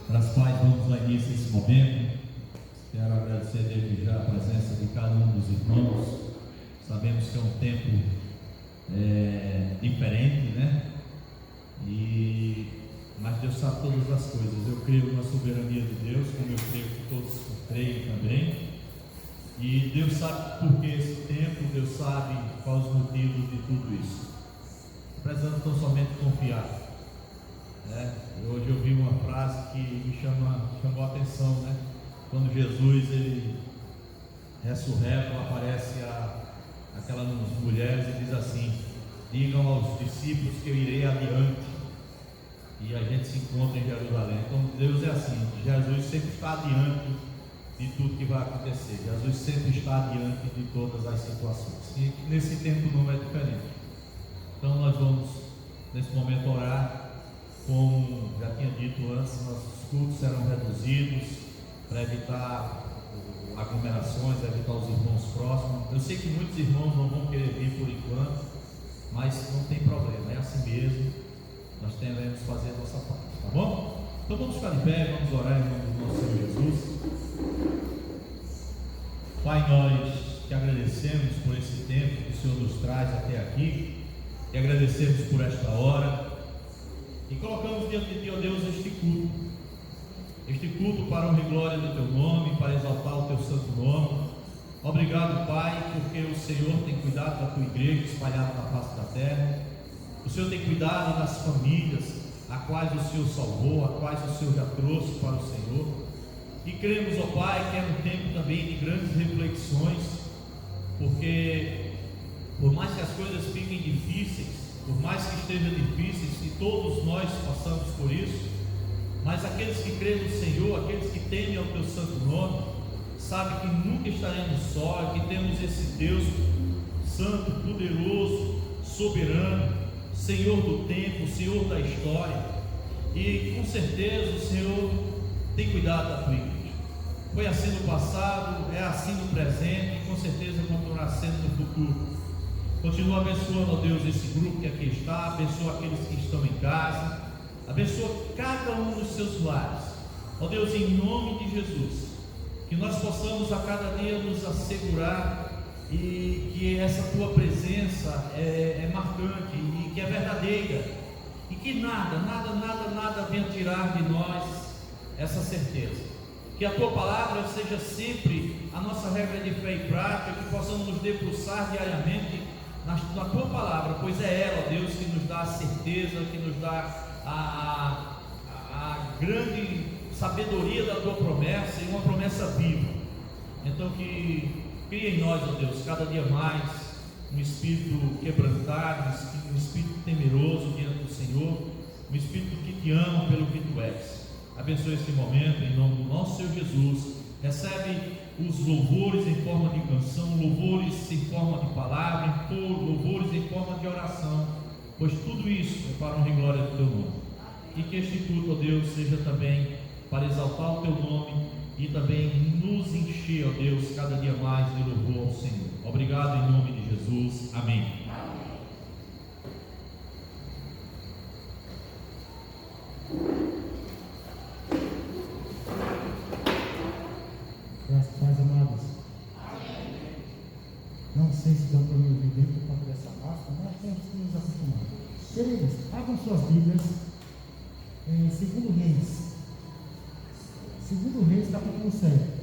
Para as quais vamos dar início a esse momento. Quero agradecer desde já a presença de cada um dos irmãos. Sabemos que é um tempo diferente, né? Mas Deus sabe todas as coisas. Eu creio na soberania de Deus, como eu creio que todos creem também. E Deus sabe por que esse tempo, Deus sabe quais os motivos de tudo isso. Precisamos tão somente confiar. Hoje eu vi uma frase que me chamou a atenção, né? Quando Jesus ele ressurreto, aparece aquelas mulheres e diz assim: digam aos discípulos que eu irei adiante. E a gente se encontra em Jerusalém. Então Deus é assim, Jesus sempre está adiante de tudo que vai acontecer. Jesus sempre está adiante de todas as situações. E nesse tempo não é diferente. Então nós vamos nesse momento orar. Como já tinha dito antes, nossos cultos serão reduzidos para evitar aglomerações, evitar os irmãos próximos. Eu sei que muitos irmãos não vão querer vir por enquanto, mas não tem problema, é assim mesmo. Nós teremos que fazer a nossa parte, tá bom? Então vamos ficar de pé, vamos orar em nome do nosso Senhor Jesus. Pai, nós te agradecemos por esse tempo que o Senhor nos traz até aqui, e agradecemos por esta hora. E colocamos diante de ti, ó Deus, este culto para a honra e glória do teu nome, para exaltar o teu santo nome. Obrigado, Pai, porque o Senhor tem cuidado da tua igreja espalhada na face da terra. O Senhor tem cuidado das famílias a quais o Senhor salvou, a quais o Senhor já trouxe para o Senhor. E cremos, ó Pai, que é um tempo também de grandes reflexões, porque por mais que as coisas fiquem difíceis, por mais que estejam difíceis, e todos nós passamos por isso, mas aqueles que creem no Senhor, aqueles que temem ao teu santo nome, sabem que nunca estaremos só, que temos esse Deus santo, poderoso, soberano, Senhor do tempo, Senhor da história, e com certeza o Senhor tem cuidado da tua igreja. Foi assim no passado, é assim no presente, e com certeza continuará sendo no futuro. Continua abençoando, ó Deus, esse grupo que aqui está, abençoa aqueles que estão em casa, abençoa cada um dos seus lares, ó Deus, em nome de Jesus, que nós possamos a cada dia nos assegurar e que essa tua presença é marcante e que é verdadeira, e que nada venha tirar de nós essa certeza, que a tua palavra seja sempre a nossa regra de fé e prática, que possamos nos debruçar diariamente na tua palavra, pois é ela, ó Deus, que nos dá a certeza, que nos dá a grande sabedoria da tua promessa, e uma promessa viva. Então que cria em nós, ó Deus, cada dia mais um espírito quebrantado, um espírito temeroso diante do Senhor, um espírito que te ama pelo que tu és. Abençoe este momento em nome do nosso Senhor Jesus. Recebe os louvores em forma de canção, louvores em forma de palavra, louvores em forma de oração, pois tudo isso é para a honra e glória do teu nome. E que este culto, ó Deus, seja também para exaltar o teu nome e também nos encher, ó Deus, cada dia mais de louvor ao Senhor. Obrigado em nome de Jesus. Amém. Graças amados. Não sei se dá para me ouvir bem por conta dessa máscara, mas temos que nos acostumar. Queridos, abram suas Bíblias em 2 Reis. 2 Reis, capítulo 7.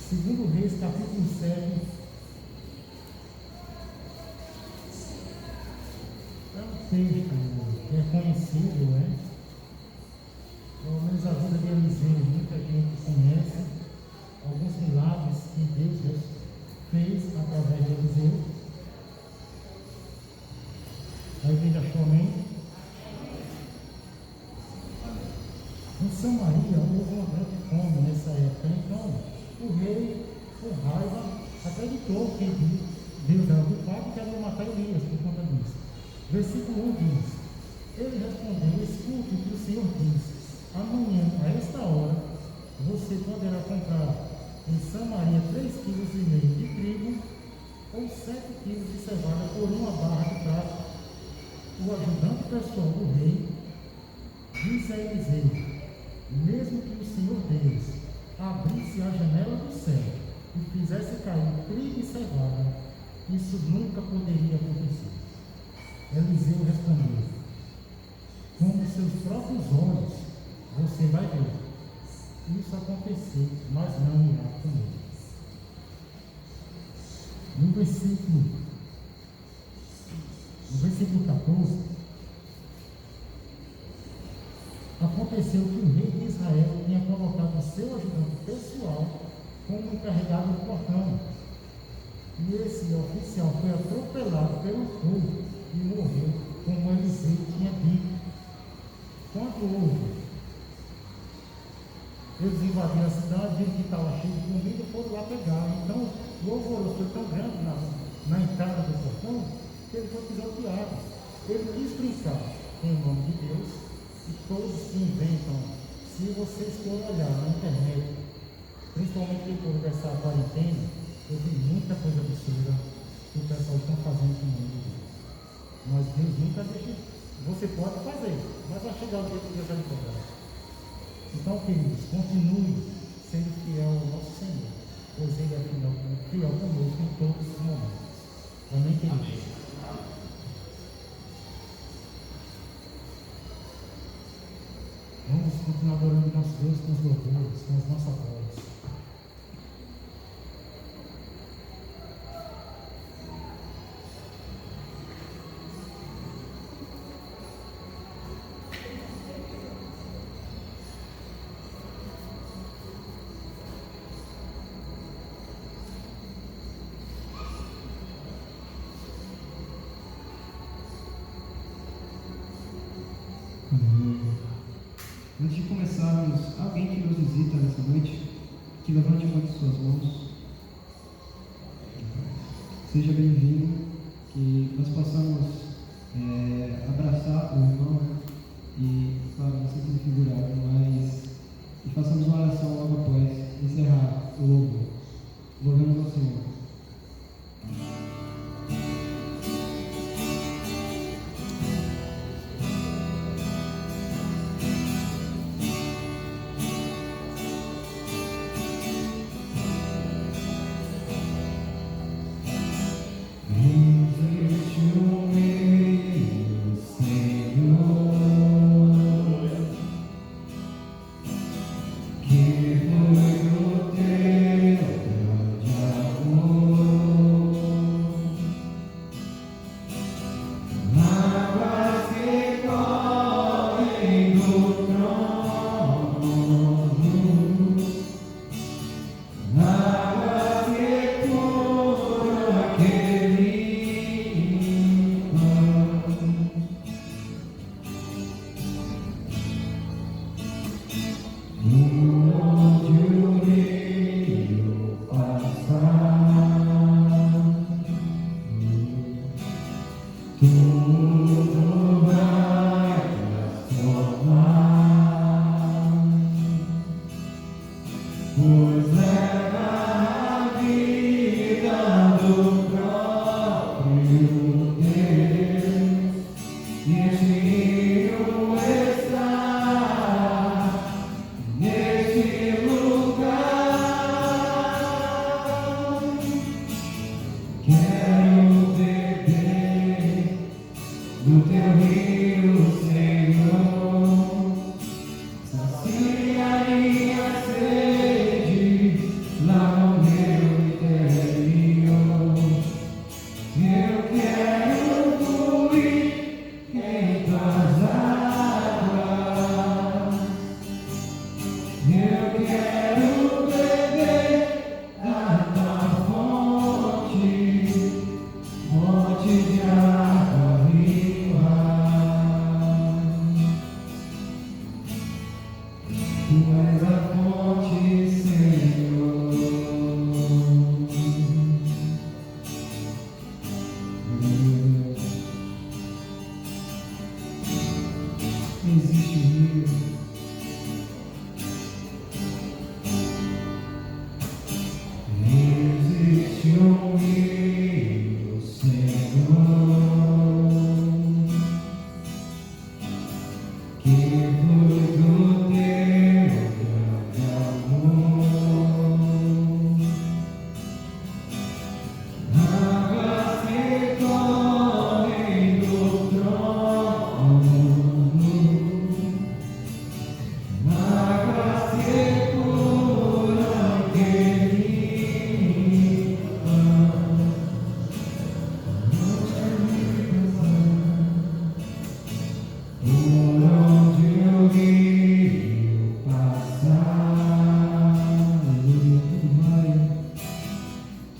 Segundo Reis, capítulo 7. É um texto que é conhecido, né? Pelo menos a vida de Eliseu, muita gente conhece alguns milagres que Deus fez através de Eliseu. A igreja achou amém? Em Samaria houve uma grande fome nessa época, então o rei, por raiva, acreditou que Deus era do Pai, que ia matar Elias por conta disso. Versículo 1 diz: ele respondeu: escute o que o Senhor diz, amanhã, a esta hora, você poderá comprar em Samaria 3,5 kg de trigo ou pessoal do rei disse a Eliseu: mesmo que o Senhor Deus abrisse a janela do céu e fizesse cair trigo e cevada, isso nunca poderia acontecer. Eliseu respondeu: com os seus próprios olhos você vai ver isso acontecer, mas não irá comer. No versículo 14, aconteceu que o rei de Israel tinha colocado seu ajudante pessoal como encarregado do portão. E esse oficial foi atropelado pelo fogo e morreu, como Eliseu tinha dito. Quando eles invadiram a cidade, viram que estava cheio de comida e foram lá pegar. Então o alvoroço foi tão grande na entrada do portão que ele foi pisoteado. Ele quis brincar em nome de Deus, e todos que inventam, se vocês forem olhar na internet, principalmente depois dessa quarentena, eu vi muita coisa absurda que o pessoal está fazendo em nome de Deus. Mas Deus nunca deixa. Você pode fazer, mas vai chegar o dia que Deus vai lhe cobrar. Então, queridos, continue sendo fiel ao nosso Senhor, pois Ele é fiel conosco em todos os momentos. Amém, queridos? Amém. Vamos continuar adorando nosso Deus com os louvores, com as nossas vozes. Antes de começarmos, alguém que nos visita nessa noite, que levante uma de suas mãos. Seja bem-vindo, que nós possamos abraçar o irmão e, claro, não sempre figurado, mas que façamos uma oração logo após encerrar o louvor. Louvemos ao Senhor.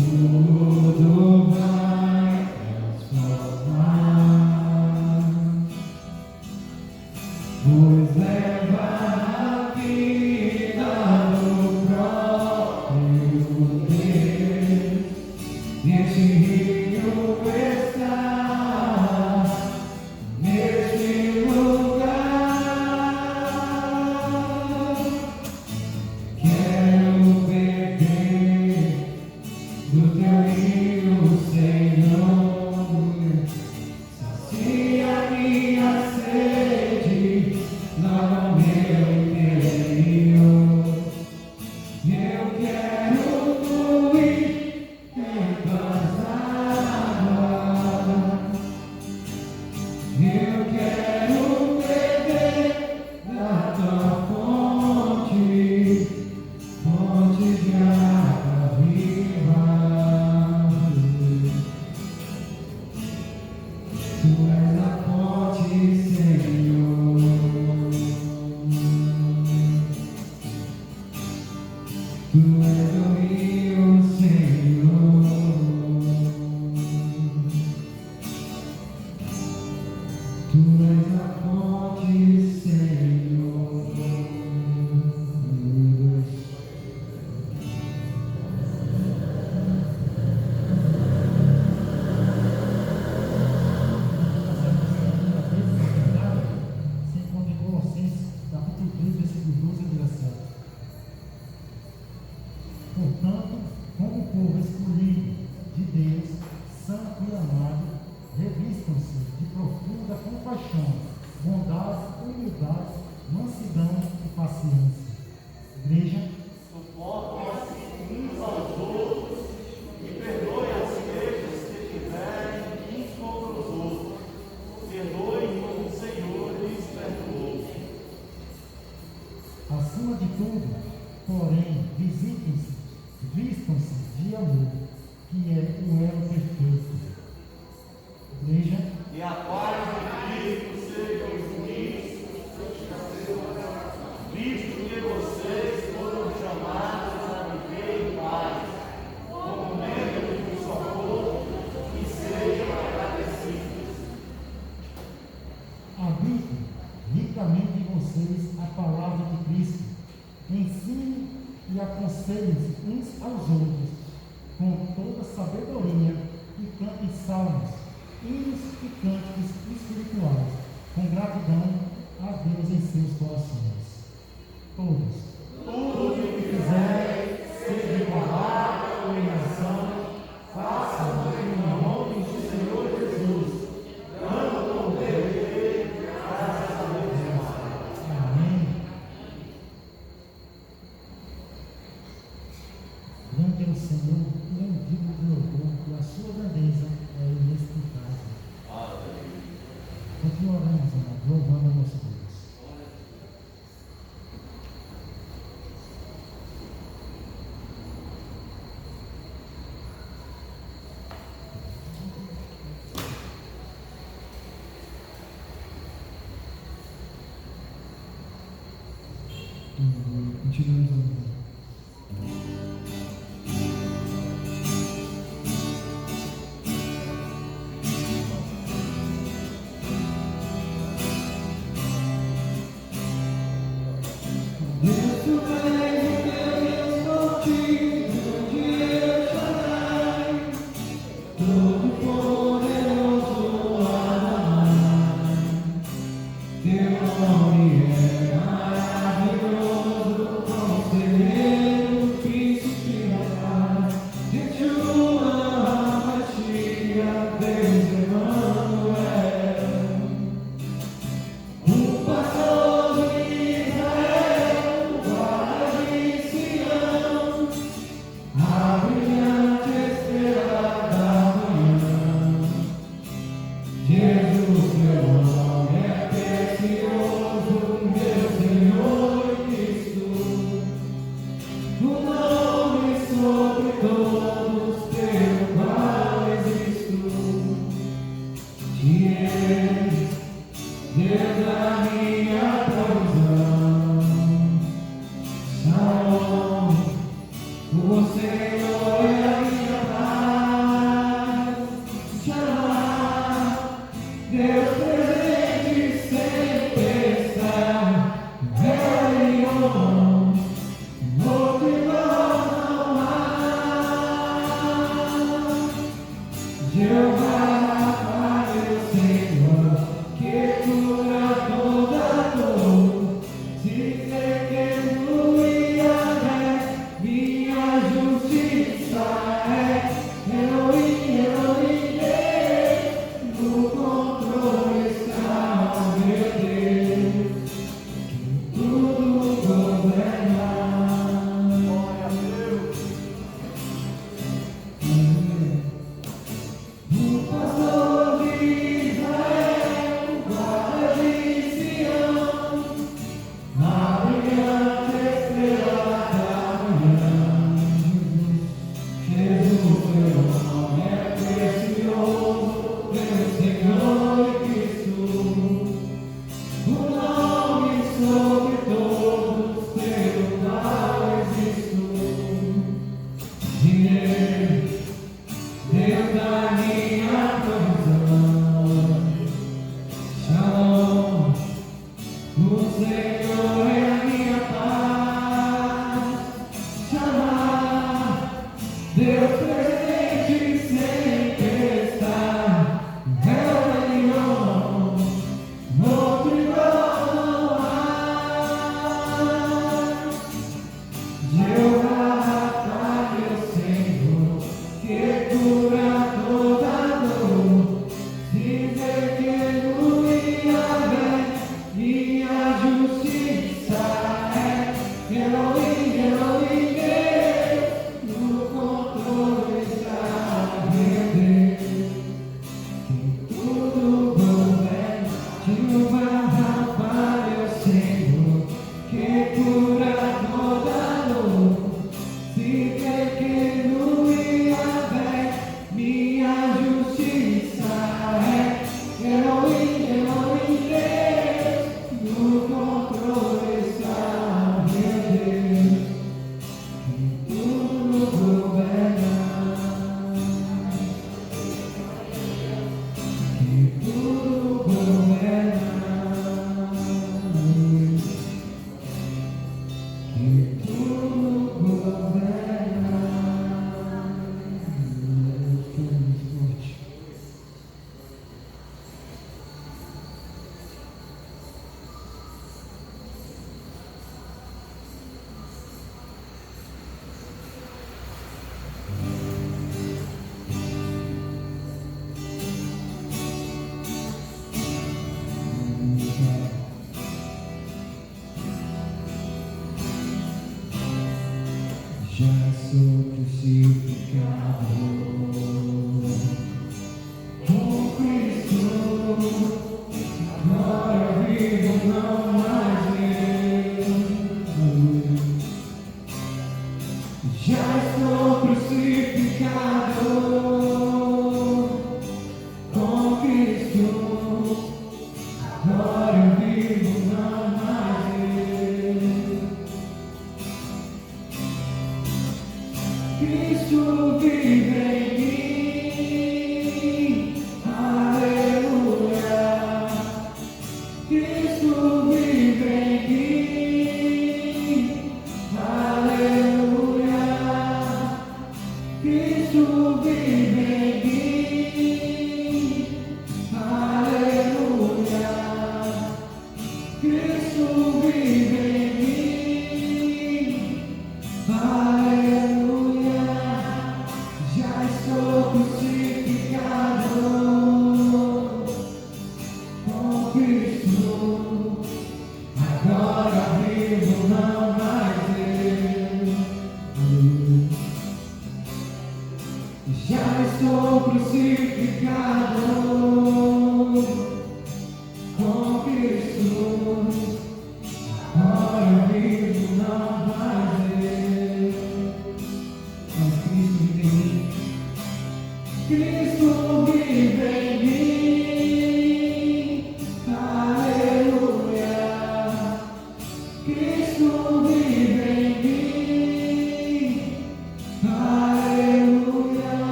tudo vai transformar, pois leva a vida do próprio Deus. Neste rio está, neste lugar. Quero beber do teu rio, Senhor. Sacia minha sede, lava meu interior. Eu quero fluir em tuas águas. Eu quero beber da tua fonte, fonte de água viva. Tu és a fonte, Senhor. Tu és o rio, Senhor. Tu és a fonte, Senhor. Se encontra em Colossenses, capítulo 3, versículo 12 e 17. Portanto, como povo escolhido de Deus, santo e amado, revistam-se de profunda compaixão, bondade, humildade, mansidão e paciência. Igreja, Suportem-se uns aos outros e perdoem as queixas que tiverem uns contra os outros. Perdoem como o Senhor lhes perdoou. acima de tudo, porém, vistam-se de amor, que é o elo perfeito. Igreja, E a paz de Cristo seja unidos, visto que vocês foram chamados a viver em paz, como membros de um só corpo, e sejam agradecidos. habite ricamente em vocês a palavra de Cristo. Ensine e aconselhem-se uns aos outros, com toda sabedoria, e cante salmos, hinos e cânticos espirituais, com gratidão a Deus em seus corações. Todos. Tudo que fizerem, seja em palavra ou em ação, façam em nome do Senhor Jesus, dando com Deus, graças a Deus Pai. Amém. Grande é o Senhor, e é digno de louvor, e a sua grandeza é inexplicável. Continuaremos, amados, louvando a nosso Deus.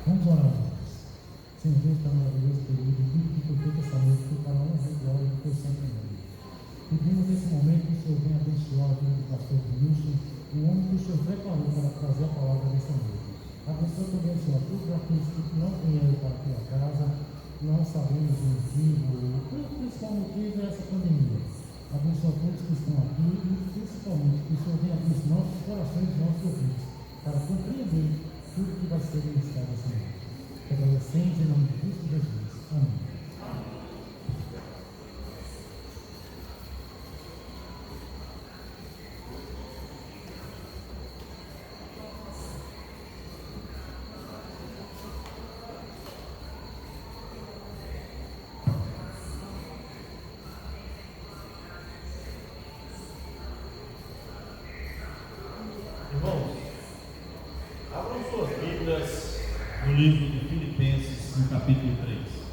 Vamos orar, irmãos. Senhor Deus, está maravilhoso, querido. Tudo que foi feito essa noite foi para a honra e glória do teu santo nome. Pedimos nesse momento que o Senhor venha abençoar a vida do pastor Wilson, o homem que o Senhor preparou para trazer a palavra dessa noite. Abençoa também, Senhor, todos aqueles que não vieram para a tua casa, não sabemos o motivo, o principal motivo é essa pandemia. Abençoa todos que estão aqui e principalmente que o Senhor venha abrir os nossos corações e nossos ouvidos para compreender tudo que vai ser ministrado essa noite. Que agradecemos em nome de Cristo Jesus. Amém. Irmãos, abram suas Bíblias no livro de Filipenses, no capítulo 3.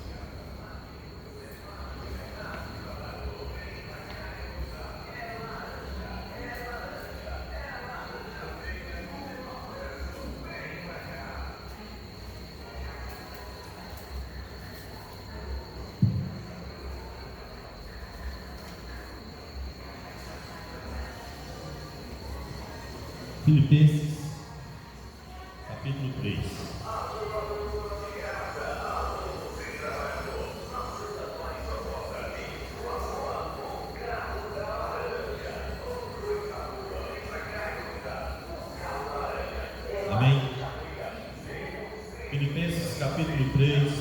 Filipenses, capítulo 3. capítulo 3.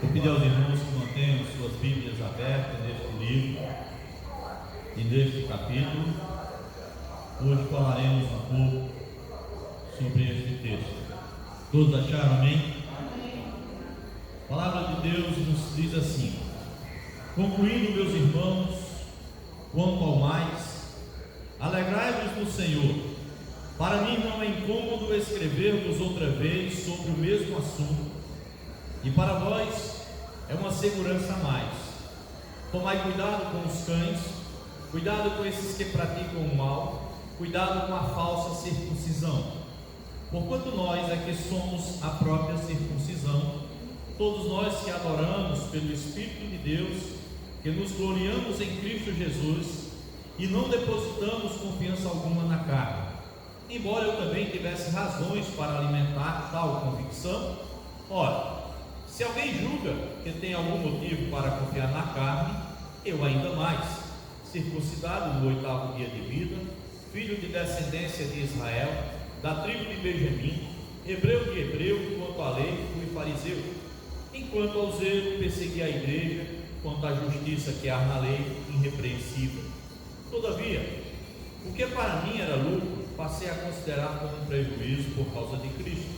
Vou pedir aos irmãos que mantenham suas Bíblias abertas neste livro e neste capítulo. Hoje falaremos um pouco sobre este texto. Todos acharam, amém? A palavra de Deus nos diz assim: concluindo, meus irmãos, quanto ao mais, alegrai-vos no Senhor. Para mim não é incômodo escrever-vos outra vez sobre o mesmo assunto, e para vós é uma segurança a mais. Tomai cuidado com os cães, cuidado com esses que praticam o mal, cuidado com a falsa circuncisão. Porquanto nós é que somos a própria circuncisão, todos nós que adoramos pelo Espírito de Deus, que nos gloriamos em Cristo Jesus e não depositamos confiança alguma na carne. Embora eu também tivesse razões para alimentar tal convicção, ora, se alguém julga que tem algum motivo para confiar na carne, eu ainda mais, circuncidado no 8º dia de vida, filho de descendência de Israel, da tribo de Benjamim, hebreu de hebreu, quanto à lei, fui fariseu. Enquanto ao zelo, persegui a igreja, quanto à justiça que há na lei, irrepreensível. Todavia, o que para mim era lucro, passei a considerar como um prejuízo por causa de Cristo.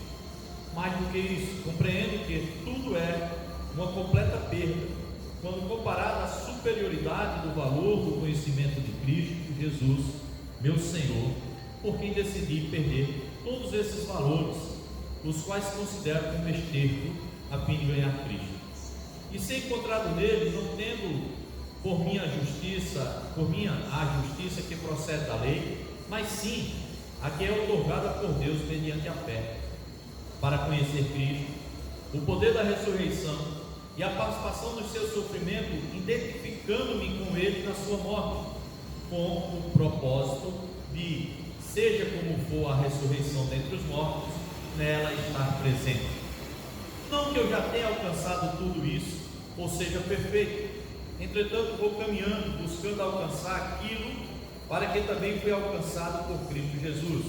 Mais do que isso, compreendo que tudo é uma completa perda, quando comparado à superioridade do valor do conhecimento de Cristo Jesus, meu Senhor, por quem decidi perder todos esses valores, os quais considero como esterco, a fim de ganhar Cristo. E ser encontrado nele, não tendo por minha a justiça que procede da lei, mas sim a que é otorgada por Deus mediante a fé, para conhecer Cristo, o poder da ressurreição e a participação do seu sofrimento, identificando-me com ele na sua morte, com o propósito de, seja como for a ressurreição dentre os mortos, nela estar presente. Não que eu já tenha alcançado tudo isso, ou seja, perfeito. Entretanto, vou caminhando, buscando alcançar aquilo para que também fui alcançado por Cristo Jesus.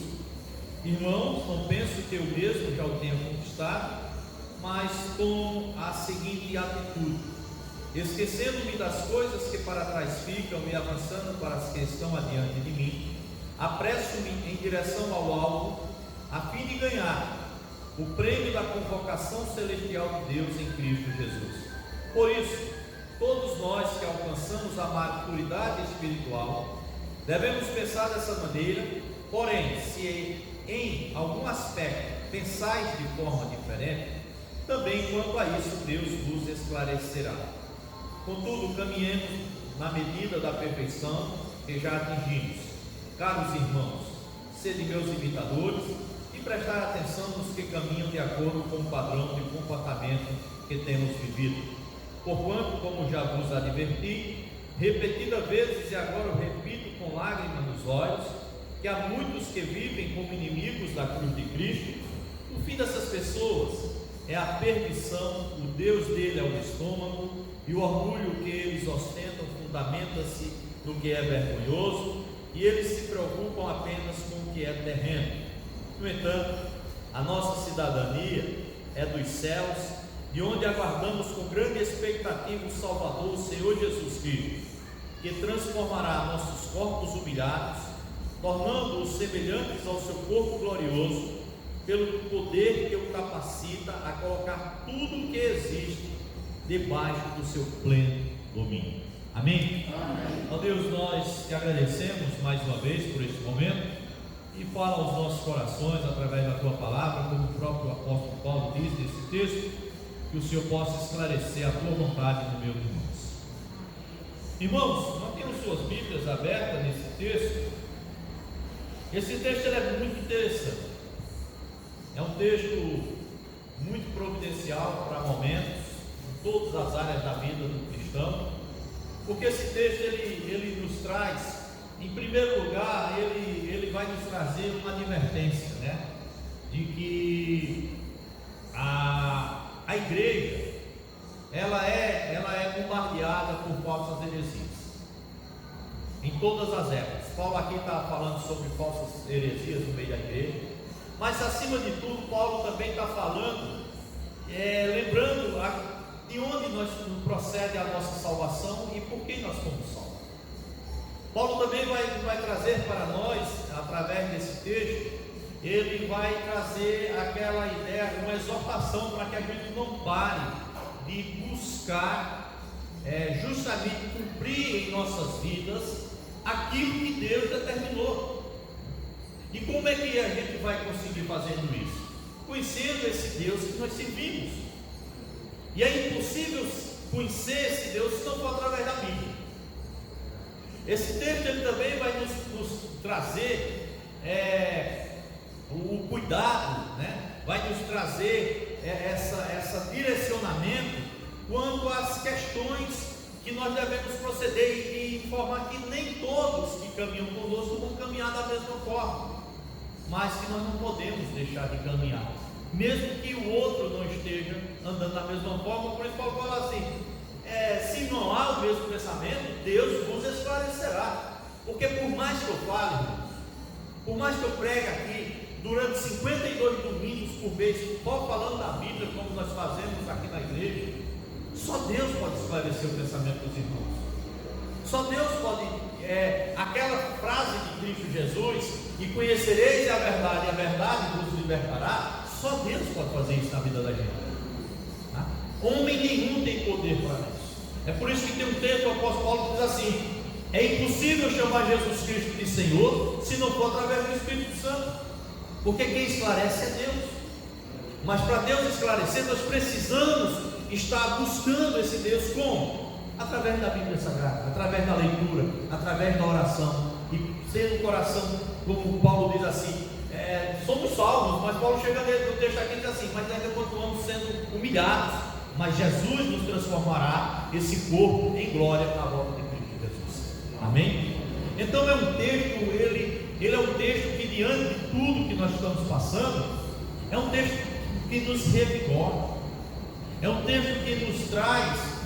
Irmãos, não penso que eu mesmo já o tenha conquistado, mas tomo a seguinte atitude: esquecendo-me das coisas que para trás ficam e avançando para as que estão adiante de mim, apresso-me em direção ao alvo, a fim de ganhar o prêmio da convocação celestial de Deus em Cristo Jesus. Por isso, todos nós que alcançamos a maturidade espiritual, devemos pensar dessa maneira. Porém, se em algum aspecto pensais de forma diferente, também quanto a isso Deus vos esclarecerá. Contudo, caminhemos na medida da perfeição que já atingimos. Caros irmãos, sede meus imitadores e prestai atenção nos que caminham de acordo com o padrão de comportamento que temos vivido. Porquanto, como já vos adverti repetidas vezes, e agora eu repito com lágrimas nos olhos, que há muitos que vivem como inimigos da cruz de Cristo. O fim dessas pessoas é a perdição, o Deus dele é o estômago, e o orgulho que eles ostentam fundamenta-se no que é vergonhoso, e eles se preocupam apenas com o que é terreno. No entanto, a nossa cidadania é dos céus, de onde aguardamos com grande expectativa o Salvador, o Senhor Jesus Cristo, que transformará nossos corpos humilhados, tornando-os semelhantes ao seu corpo glorioso, pelo poder que o capacita a colocar tudo o que existe debaixo do seu pleno domínio. Amém? Amém. Ó Deus, nós te agradecemos mais uma vez por este momento, e fala aos nossos corações através da tua palavra, como o próprio apóstolo Paulo diz nesse texto, que o Senhor possa esclarecer a tua vontade no meu de nós. Irmãos, nós temos suas Bíblias abertas nesse texto. Esse texto é muito interessante. É um texto muito providencial para momentos, em todas as áreas da vida do cristão, porque esse texto ele nos traz, em primeiro lugar, ele vai nos trazer uma advertência, né? De que a igreja ela é bombardeada por falsas heresias em todas as épocas. Paulo aqui está falando sobre falsas heresias no meio da igreja, mas acima de tudo, Paulo também está falando, lembrando de onde nós procede a nossa salvação e por que nós fomos salvos. Paulo também vai trazer para nós, através desse texto, ele vai trazer aquela ideia, uma exortação para que a gente não pare de buscar justamente cumprir em nossas vidas aquilo que Deus determinou. E como é que a gente vai conseguir fazendo isso? Conhecendo esse Deus que nós servimos. E é impossível conhecer esse Deus se não for através da Bíblia. Esse texto ele também vai nos trazer o cuidado, né? Vai nos trazer esse direcionamento quanto às questões que nós devemos proceder e informar que nem todos que caminham conosco vão caminhar da mesma forma, mas que nós não podemos deixar de caminhar, mesmo que o outro não esteja andando da mesma forma. Por isso Paulo fala assim, se não há o mesmo pensamento, Deus vos esclarecerá, porque por mais que eu fale, irmãos, por mais que eu pregue aqui durante 52 domingos por mês, só falando da Bíblia, como nós fazemos aqui na igreja, só Deus pode esclarecer o pensamento dos irmãos. Só Deus pode, aquela frase de Cristo Jesus, e conhecereis a verdade, e a verdade vos libertará. Só Deus pode fazer isso na vida da gente. Tá? Homem nenhum tem poder para isso. É por isso que tem um texto do apóstolo Paulo que diz assim: é impossível chamar Jesus Cristo de Senhor se não for através do Espírito Santo, porque quem esclarece é Deus. Mas para Deus esclarecer, nós precisamos estar buscando esse Deus como? Através da Bíblia Sagrada, através da leitura, através da oração, e sendo o coração, como Paulo diz assim, somos salvos, mas Paulo chega no texto aqui e diz assim, mas ainda continuamos sendo humilhados, mas Jesus nos transformará esse corpo em glória na volta de Cristo Jesus. Amém? Então é um texto, ele é um texto que, diante de tudo que nós estamos passando, é um texto que nos revigora, é um texto que nos traz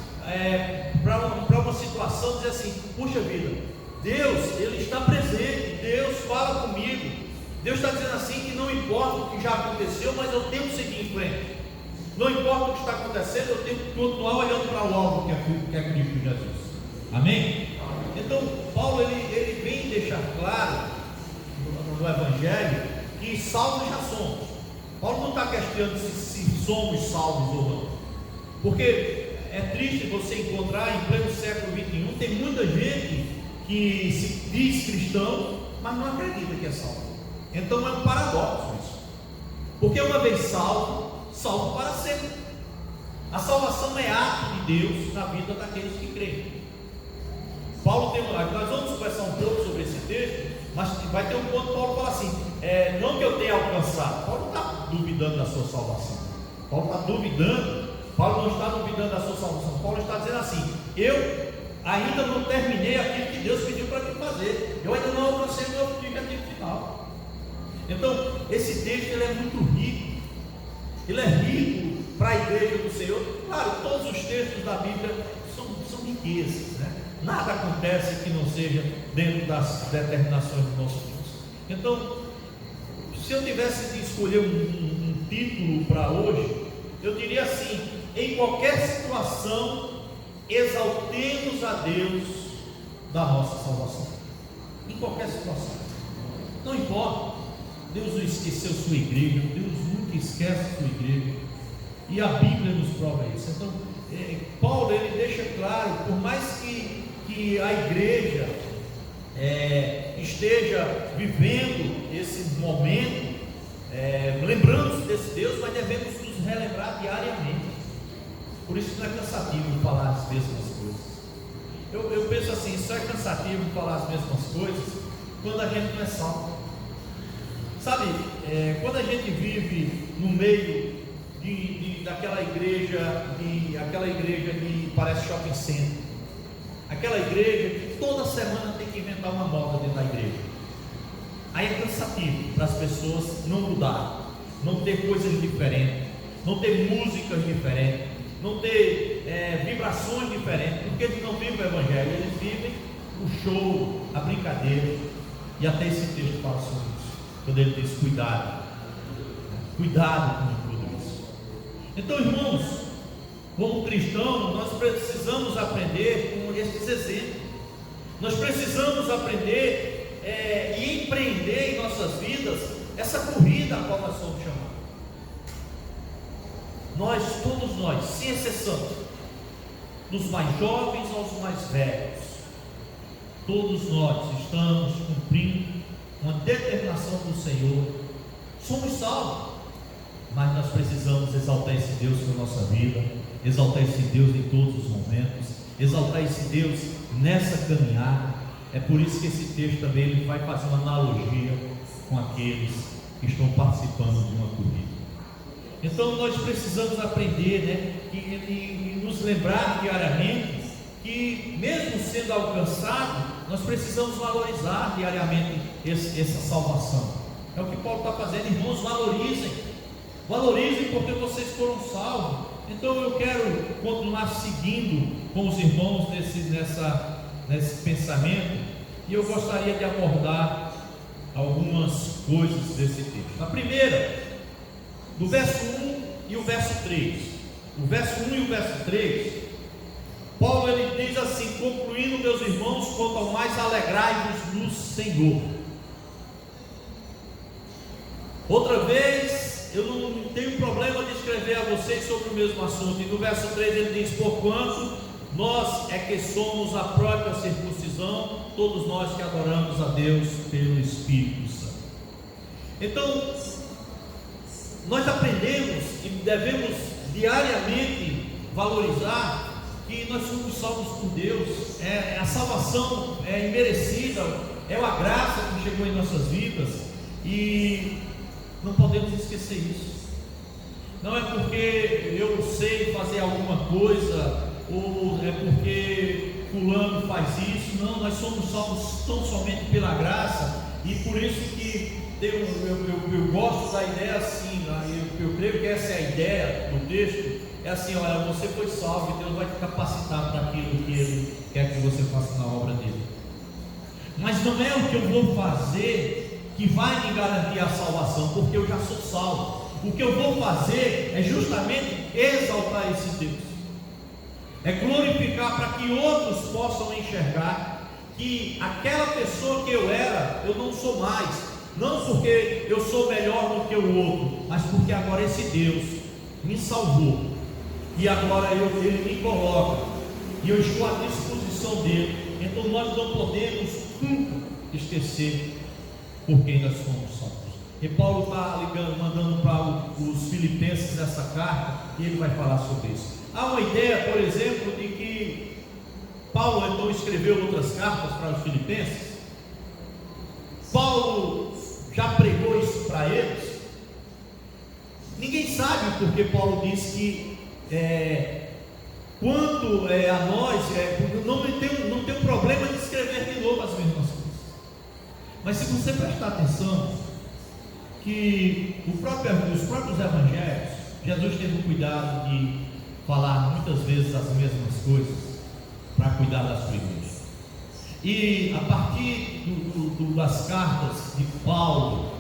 para uma situação, dizer assim, puxa vida, Deus, Ele está presente, Deus fala comigo, Deus está dizendo assim que não importa o que já aconteceu, mas eu tenho que seguir em frente, não importa o que está acontecendo, eu tenho que continuar olhando para o alvo que é Cristo Jesus. Amém? Então Paulo ele vem deixar claro no Evangelho que salvos já somos. Paulo não está questionando se somos salvos ou não, porque é triste você encontrar em pleno século XXI, tem muita gente que se diz cristão, mas não acredita que é salvo. Então é um paradoxo isso, porque uma vez salvo para sempre. A salvação é ato de Deus na vida daqueles que creem. Paulo tem nós vamos conversar um pouco sobre esse texto, mas vai ter um ponto que Paulo fala assim, não que eu tenha alcançado. Paulo não está duvidando da sua salvação, Paulo não está duvidando da sua salvação. Paulo está dizendo assim, eu ainda não terminei aquilo que Deus pediu para mim fazer, eu ainda não alcancei o meu objetivo final. Então esse texto ele é muito rico, ele é rico para a igreja do Senhor. Claro, todos os textos da Bíblia são riquezas, né? Nada acontece que não seja dentro das determinações do nosso Deus. Então, se eu tivesse de escolher um título para hoje, eu diria assim: em qualquer situação, exaltemos a Deus da nossa salvação. Em qualquer situação, não importa, Deus não esqueceu sua igreja, Deus nunca esquece sua igreja, e a Bíblia nos prova isso. Então, Paulo ele deixa claro, por mais que a igreja esteja vivendo esse momento, lembrando-se desse Deus, mas devemos nos relembrar diariamente. Por isso não é cansativo falar as mesmas coisas. Eu penso assim, só é cansativo falar as mesmas coisas quando a gente não é salvo. Sabe, quando a gente vive no meio daquela igreja, aquela igreja que parece shopping center, aquela igreja que toda semana tem que inventar uma moda dentro da igreja, aí é cansativo para as pessoas não mudarem, não ter coisas diferentes, não ter músicas diferentes, não ter vibrações diferentes, porque eles não vivem o Evangelho, eles vivem o show, a brincadeira. E até esse texto fala sobre isso, quando ele diz cuidado, cuidado com tudo isso. Então, irmãos, como cristãos, nós precisamos aprender com esses exemplos. Nós precisamos aprender e empreender em nossas vidas essa corrida a qual nós somos chamados. Nós, todos nós, sem exceção, dos mais jovens aos mais velhos, todos nós estamos cumprindo uma determinação do Senhor. Somos salvos, mas nós precisamos exaltar esse Deus na nossa vida, exaltar esse Deus em todos os momentos, exaltar esse Deus nessa caminhada. É por isso que esse texto também ele vai fazer uma analogia com aqueles que estão participando de uma corrida. Então nós precisamos aprender, né, e nos lembrar diariamente que, mesmo sendo alcançado, nós precisamos valorizar diariamente essa salvação. É o que Paulo está fazendo. Irmãos, valorizem porque vocês foram salvos. Então eu quero continuar seguindo com os irmãos nesse pensamento, e eu gostaria de abordar algumas coisas desse texto. A primeira, do verso 1 e o verso 3. O verso 1 e o verso 3, Paulo ele diz assim: concluindo, meus irmãos, quanto ao mais alegrai-vos no Senhor. Outra vez, eu não tenho problema de escrever a vocês sobre o mesmo assunto. E no verso 3 ele diz: porquanto nós é que somos a própria circuncisão, todos nós que adoramos a Deus pelo Espírito Santo. Então, nós aprendemos e devemos diariamente valorizar que nós somos salvos por Deus. A salvação é imerecida, é a graça que chegou em nossas vidas, e não podemos esquecer isso. Não é porque eu sei fazer alguma coisa, ou é porque fulano faz isso. Não, nós somos salvos tão somente pela graça. E por isso que eu gosto da ideia assim, eu creio que essa é a ideia do texto. É assim: olha, você foi salvo e Deus vai te capacitar para aquilo que Ele quer que você faça na obra dele. Mas não é o que eu vou fazer que vai me garantir a salvação, porque eu já sou salvo. O que eu vou fazer é justamente exaltar esse Deus, é glorificar, para que outros possam enxergar que aquela pessoa que eu era, eu não sou mais, não porque eu sou melhor do que o outro, mas porque agora esse Deus me salvou, e agora Ele me coloca, e eu estou à disposição dele. Então nós não podemos nunca esquecer por quem nós somos salvos. E Paulo está mandando para os filipenses essa carta, e ele vai falar sobre isso. Há uma ideia, por exemplo, de que Paulo então escreveu outras cartas para os filipenses. Paulo já pregou isso para eles. Ninguém sabe porque Paulo diz que quanto a nós, não tem problema de escrever de novo as mesmas coisas. Mas se você prestar atenção, que os próprios evangelhos, Jesus teve o cuidado de falar muitas vezes as mesmas coisas para cuidar da sua igreja. E a partir das cartas de Paulo,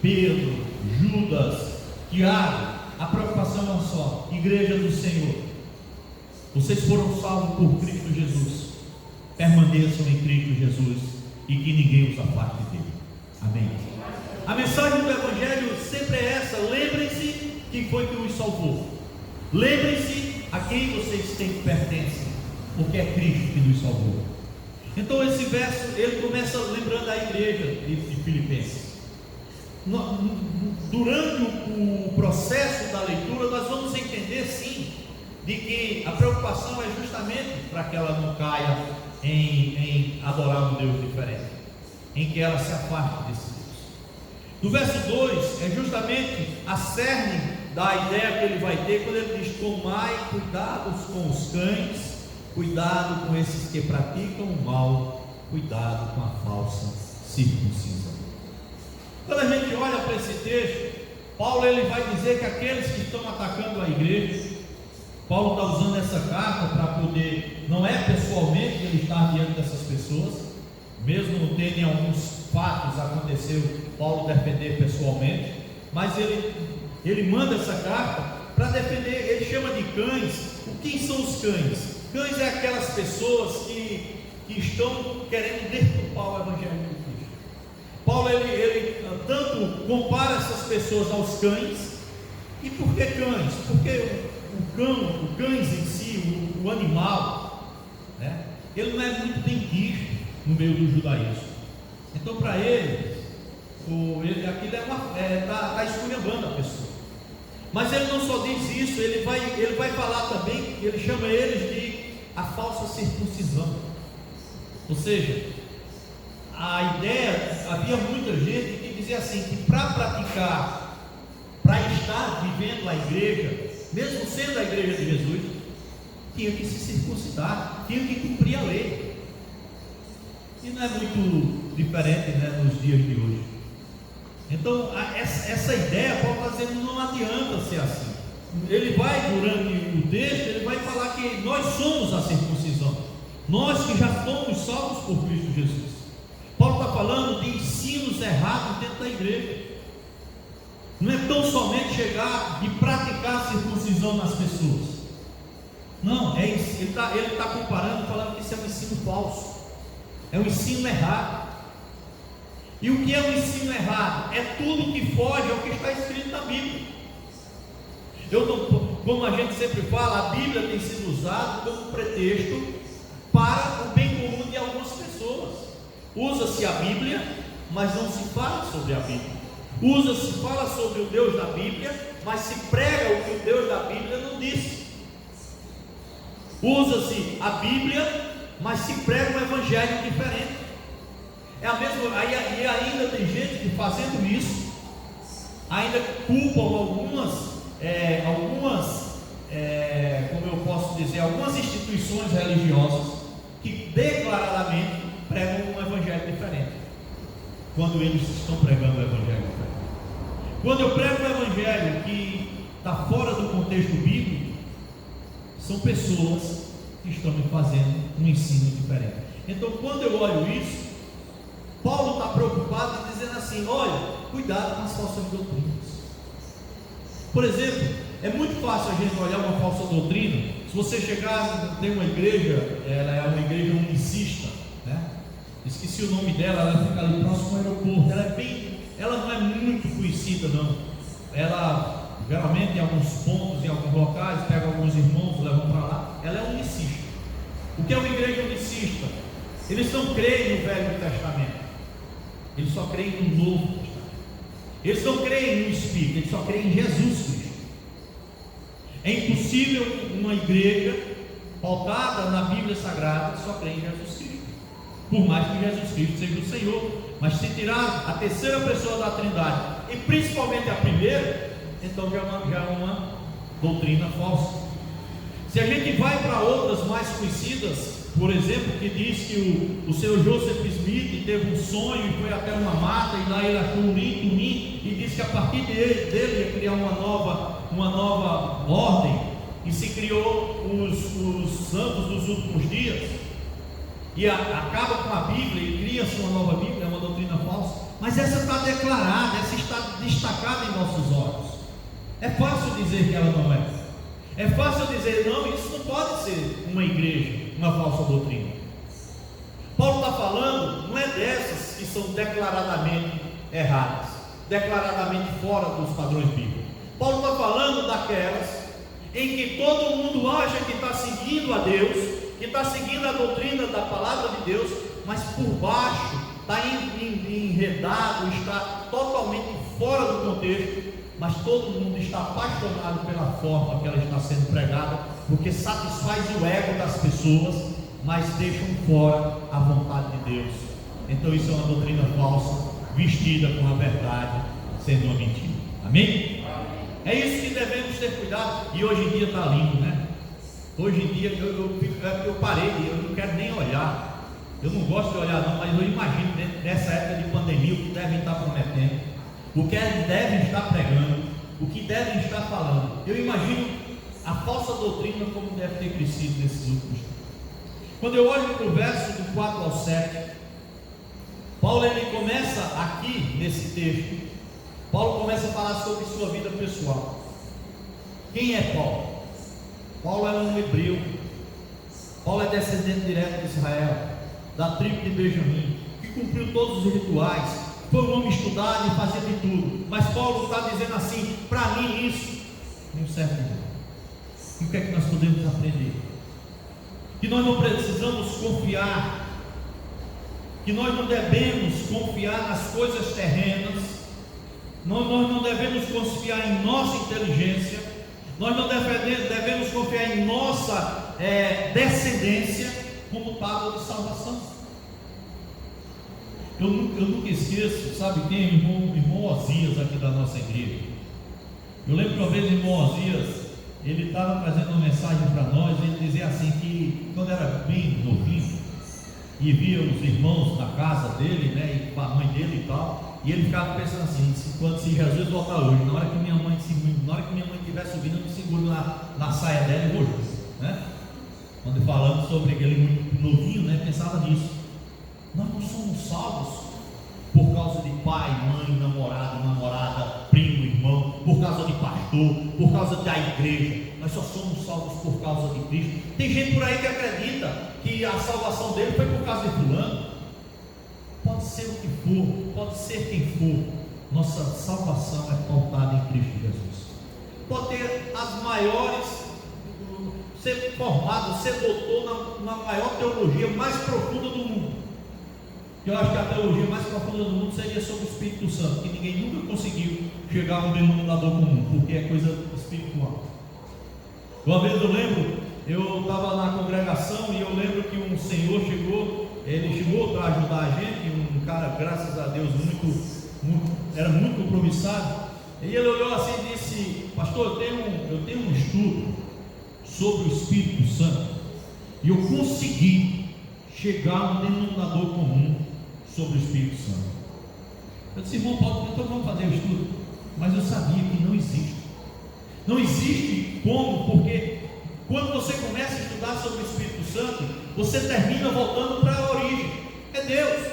Pedro, Judas, Tiago, a preocupação é uma só: igreja do Senhor, vocês foram salvos por Cristo Jesus, permaneçam em Cristo Jesus e que ninguém os afaste dele. Amém. A mensagem do Evangelho sempre é essa: lembrem-se quem foi que os salvou, lembrem-se a quem vocês têm que pertencem, porque é Cristo que nos salvou. Então esse verso, ele começa lembrando a igreja de Filipenses. Durante o processo da leitura, nós vamos entender sim, de que a preocupação é justamente para que ela não caia em adorar um Deus diferente, em que ela se afaste desse Deus. Do verso 2 é justamente a cerne da ideia que ele vai ter, quando ele diz: tomai cuidados com os cães, cuidado com esses que praticam o mal, cuidado com a falsa circuncisão. Quando a gente olha para esse texto, Paulo ele vai dizer que aqueles que estão atacando a igreja, Paulo está usando essa carta para poder, não é pessoalmente ele estar diante dessas pessoas, mesmo tendo alguns fatos aconteceu Paulo defender pessoalmente, mas ele manda essa carta para defender. Ele chama de cães. Quem são os cães? Cães é aquelas pessoas que estão querendo deturpar o evangelho de Cristo. Paulo ele tanto compara essas pessoas aos cães. E por que cães? Porque o cães em si, o animal, né, ele não é muito bem visto no meio do judaísmo. Então, para ele, aquilo está esculhambando a pessoa. Mas ele não só diz isso, ele vai falar também, ele chama eles de a falsa circuncisão. Ou seja, a ideia, havia muita gente que dizia assim, que para praticar, para estar vivendo a igreja, mesmo sendo a igreja de Jesus, tinha que se circuncidar, tinha que cumprir a lei. E não é muito diferente, né, nos dias de hoje. Então, essa ideia, Paulo está dizendo, não adianta ser assim. Ele vai, durante o texto, ele vai falar que nós somos a circuncisão, nós que já fomos salvos por Cristo Jesus. Paulo está falando de ensinos errados dentro da igreja. Não é tão somente chegar e praticar a circuncisão nas pessoas. Não, ele está comparando, falando que isso é um ensino falso, é um ensino errado. E o que é um ensino errado? É tudo que foge ao que está escrito na Bíblia. Como a gente sempre fala, a Bíblia tem sido usada como pretexto para o bem comum de algumas pessoas. Usa-se a Bíblia, mas não se fala sobre a Bíblia. Fala sobre o Deus da Bíblia, mas se prega o que o Deus da Bíblia não disse. Usa-se a Bíblia, mas se prega um evangelho diferente. É a mesma, e ainda tem gente que, fazendo isso, ainda culpam algumas como eu posso dizer, algumas instituições religiosas que declaradamente pregam um evangelho diferente, quando eles estão pregando o evangelho diferente. Quando eu prego um evangelho que está fora do contexto bíblico, são pessoas que estão me fazendo um ensino diferente. Então, quando eu olho isso, Paulo está preocupado e dizendo assim: olha, cuidado com as falsas doutrinas. Por exemplo, é muito fácil a gente olhar uma falsa doutrina. Se você chegar, tem uma igreja, ela é uma igreja unicista, né? Esqueci o nome dela, ela fica ali próximo ao aeroporto. Ela não é muito conhecida, não. Ela geralmente em alguns pontos, em alguns locais, pega alguns irmãos, levam para lá. Ela é unicista. O que é uma igreja unicista? Eles não creem no Velho Testamento, eles só creem no Novo Testamento. Eles não creem no Espírito, eles só creem em Jesus Cristo. É impossível uma igreja pautada na Bíblia Sagrada só crer em Jesus Cristo, por mais que Jesus Cristo seja o Senhor. Mas se tirar a terceira pessoa da Trindade, e principalmente a primeira, então já é uma doutrina falsa. Se a gente vai para outras mais conhecidas, por exemplo, que diz que o senhor Joseph Smith teve um sonho e foi até uma mata, e lá ele achou um tumim, e disse que a partir dele ia criar uma nova ordem, e se criou os santos dos últimos dias, e acaba com a Bíblia e cria-se uma nova Bíblia. É uma doutrina falsa, mas essa está declarada, essa está destacada em nossos olhos. É fácil dizer que ela não é. É fácil dizer, não, isso não pode ser uma igreja, uma falsa doutrina. Paulo está falando, não é dessas que são declaradamente erradas, declaradamente fora dos padrões bíblicos. Paulo está falando daquelas em que todo mundo acha que está seguindo a Deus, que está seguindo a doutrina da palavra de Deus, mas por baixo está enredado, está totalmente fora do contexto, mas todo mundo está apaixonado pela forma que ela está sendo pregada, porque satisfaz o ego das pessoas, mas deixam fora a vontade de Deus. Então isso é uma doutrina falsa, vestida com a verdade, sendo uma mentira. Amém? É isso que devemos ter cuidado. E hoje em dia está lindo, né? Hoje em dia eu parei, eu não quero nem olhar. Eu não gosto de olhar não, mas eu imagino nessa época de pandemia o que devem estar prometendo, o que devem estar pregando, o que devem estar falando. Eu imagino a falsa doutrina como deve ter crescido nesses últimos tempos. Quando eu olho para o verso do 4 ao 7, Paulo, ele começa aqui nesse texto, Paulo começa a falar sobre sua vida pessoal. Quem é Paulo? Paulo era um hebreu. Paulo é descendente direto de Israel, da tribo de Benjamim, que cumpriu todos os rituais, foi um homem estudado e fazia de tudo. Mas Paulo está dizendo assim: para mim isso não serve de nada. E o que é que nós podemos aprender? Que nós não precisamos confiar, que nós não devemos confiar nas coisas terrenas, nós não devemos confiar em nossa inteligência, nós não devemos confiar em nossa descendência como tábua de salvação. Eu nunca esqueço, sabe quem? Irmão Osias aqui da nossa igreja. Eu lembro que uma vez o irmão Osias, ele estava trazendo uma mensagem para nós, ele dizia assim que quando era bem novinho, e via os irmãos na casa dele, né, e a mãe dele e tal, e ele ficava pensando assim: se Jesus voltar hoje, na hora que minha mãe estiver subindo, eu me seguro na saia dela e vou junto, né? Quando falando sobre aquele muito novinho, né, pensava nisso. Nós não somos salvos por causa de pai, mãe, namorada, primo, irmão, por causa de pastor, por causa da igreja. Nós só somos salvos por causa de Cristo. Tem gente por aí que acredita que a salvação dele foi por causa de fulano. Pode ser o que for, pode ser quem for, nossa salvação é pautada em Cristo Jesus. Pode ter as maiores, ser formado, ser doutor na maior teologia mais profunda do mundo. Eu acho que a teologia mais profunda do mundo seria sobre o Espírito Santo, que ninguém nunca conseguiu chegar a um denominador comum, porque é coisa espiritual. Uma vez eu lembro, eu estava na congregação e eu lembro que um senhor ele chegou para ajudar a gente, um cara, graças a Deus, era muito compromissado, e ele olhou assim e disse: pastor, eu tenho um estudo sobre o Espírito Santo, e eu consegui chegar a um denominador comum sobre o Espírito Santo. Eu disse: irmão Paulo, então vamos fazer o estudo. Mas eu sabia que não existe. Não existe como, porque quando você começa a estudar sobre o Espírito Santo, você termina voltando para a origem, é Deus.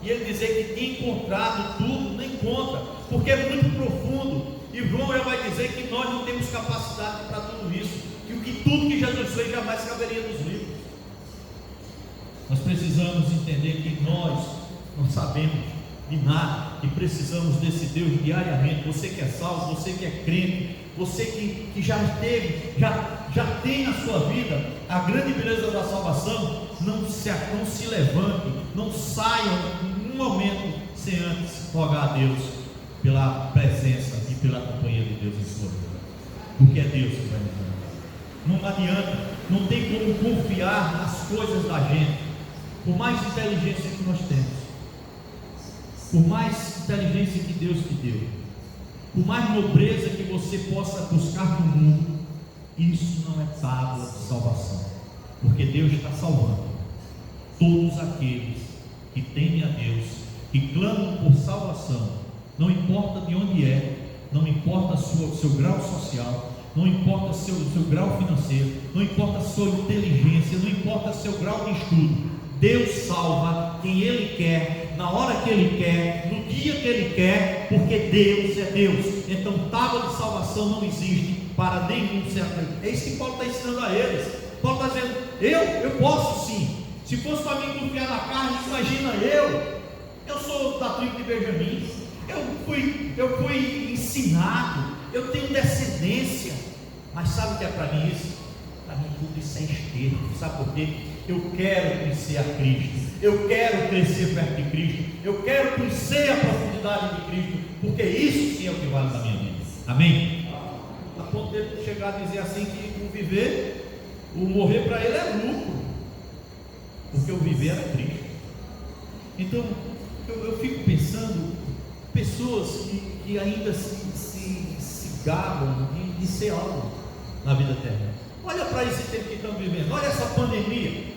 E ele dizer que tinha encontrado tudo, não encontra, porque é muito profundo. E João já vai dizer que nós não temos capacidade para tudo isso, que tudo que Jesus fez jamais caberia nos livros. Nós precisamos entender que nós não sabemos de nada e precisamos desse Deus diariamente. Você que é salvo, você que é crente, você que já tem na sua vida a grande beleza da salvação, não se levante, não saia em um momento sem antes rogar a Deus pela presença e pela companhia de Deus em sua vida, porque é Deus que vai nos dar. Não adianta, não tem como confiar nas coisas da gente, por mais inteligência que nós temos, por mais inteligência que Deus te deu, por mais nobreza que você possa buscar no mundo, isso não é tábua de salvação, porque Deus está salvando todos aqueles que temem a Deus, que clamam por salvação, não importa de onde é, não importa seu grau social, não importa seu grau financeiro, não importa sua inteligência, não importa seu grau de estudo. Deus salva quem Ele quer, na hora que Ele quer, no dia que Ele quer, porque Deus é Deus. Então tábua de salvação não existe para nenhum certo. É isso que Paulo está ensinando a eles. Paulo está dizendo: eu posso sim. Se fosse para mim confiar na carne, imagina eu sou da tribo de Benjamim, eu fui ensinado, eu tenho descendência, mas sabe o que é para mim isso? Para mim tudo isso é esterco. Sabe por quê? Eu quero conhecer a Cristo, eu quero crescer perto de Cristo, eu quero conhecer a profundidade de Cristo, porque isso sim é o que vale na minha vida. Amém? A ponto de chegar a dizer assim que o viver, o morrer para ele é lucro, porque o viver era Cristo. Então eu fico pensando, pessoas que ainda se gabam de ser algo na vida eterna. Olha para esse tempo que estamos vivendo, olha essa pandemia.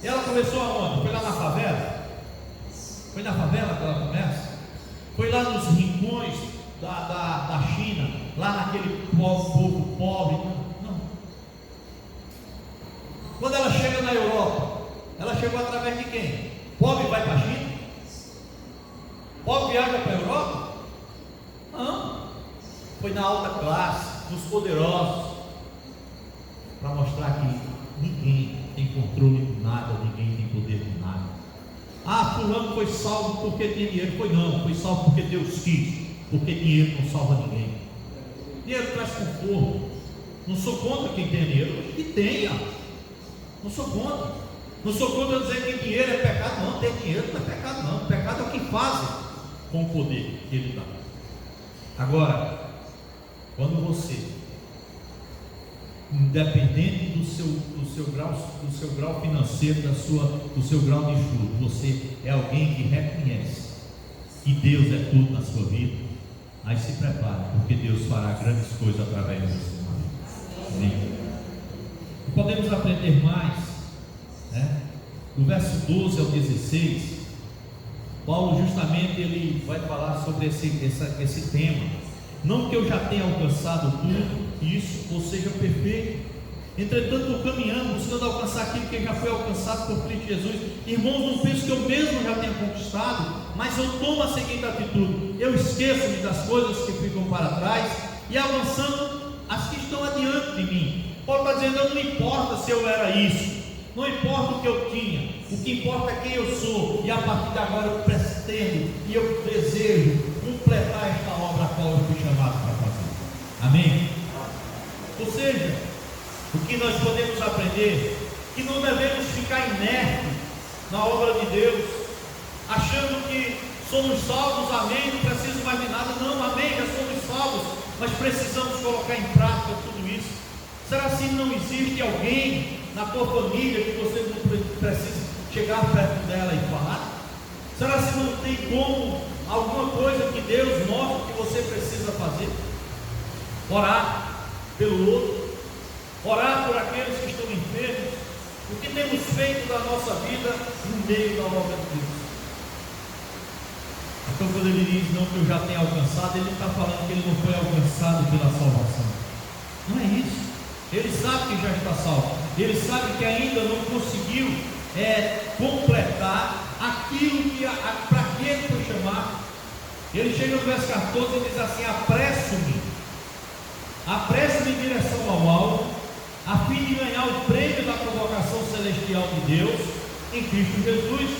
Ela começou aonde? Foi lá na favela? Foi na favela que ela começa? Foi lá nos rincões da China, lá naquele povo pobre? Não. Quando ela chega na Europa, ela chegou através de quem? Pobre vai para a China? foi na alta classe, nos poderosos, para mostrar que ninguém tem controle de nada, ninguém tem poder de nada. Ah, fulano foi salvo porque tinha dinheiro. Foi salvo porque Deus quis, porque dinheiro não salva ninguém. Dinheiro traz conforto. Não sou contra quem tem dinheiro, que tenha. Não sou contra. Não sou contra dizer que dinheiro é pecado, não. Ter dinheiro não é pecado, não. Pecado é o que fazem com o poder que ele dá. Agora, quando você, independente do seu grau financeiro, do seu grau de estudo, você é alguém que reconhece que Deus é tudo na sua vida, aí se prepare, porque Deus fará grandes coisas através de você. Amém. E podemos aprender mais, né? Do verso 12 ao 16, Paulo justamente ele vai falar sobre esse tema. Não que eu já tenha alcançado tudo isso, ou seja, perfeito. Entretanto, estou caminhando, buscando alcançar aquilo que já foi alcançado por Cristo Jesus. Irmãos, não penso que eu mesmo já tenha conquistado, mas eu tomo a seguinte atitude: eu esqueço-me das coisas que ficam para trás e avançando as que estão adiante de mim. Paulo está dizendo: não importa se eu era isso, não importa o que eu tinha, o que importa é quem eu sou, e a partir de agora eu pretendo e eu desejo completar esta obra a qual eu fui chamado para fazer. Amém? Ou seja, o que nós podemos aprender, que não devemos ficar inertes na obra de Deus, achando que somos salvos, amém, não preciso mais de nada. Não, amém, já somos salvos, mas precisamos colocar em prática tudo isso. Será que não existe alguém na tua família que você não precisa chegar perto dela e falar? Será que não tem como alguma coisa que Deus mostra que você precisa fazer? Orar pelo outro, orar por aqueles que estão enfermos. O que temos feito da nossa vida no meio da obra de Deus? Então, quando ele diz não que eu já tenho alcançado, ele não está falando que ele não foi alcançado pela salvação. Não é isso. Ele sabe que já está salvo. Ele sabe que ainda não conseguiu completar aquilo para que ele foi chamado. Ele chega no verso 14 e diz assim: apresso-me em direção ao alvo, a fim de ganhar o prêmio da convocação celestial de Deus em Cristo Jesus.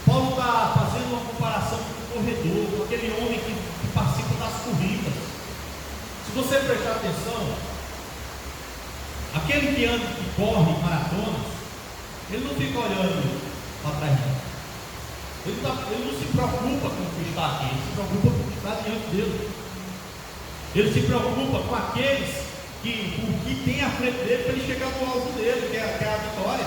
Paulo está fazendo uma comparação com o corredor, com aquele homem que participa das corridas. Se você prestar atenção, aquele que anda, que corre maratonas, ele não fica olhando para trás, não. Ele não se preocupa com o que está aqui, ele se preocupa com o que está diante dele. Ele se preocupa com aqueles que tem à frente dele, para ele chegar no alvo dele, que é a vitória.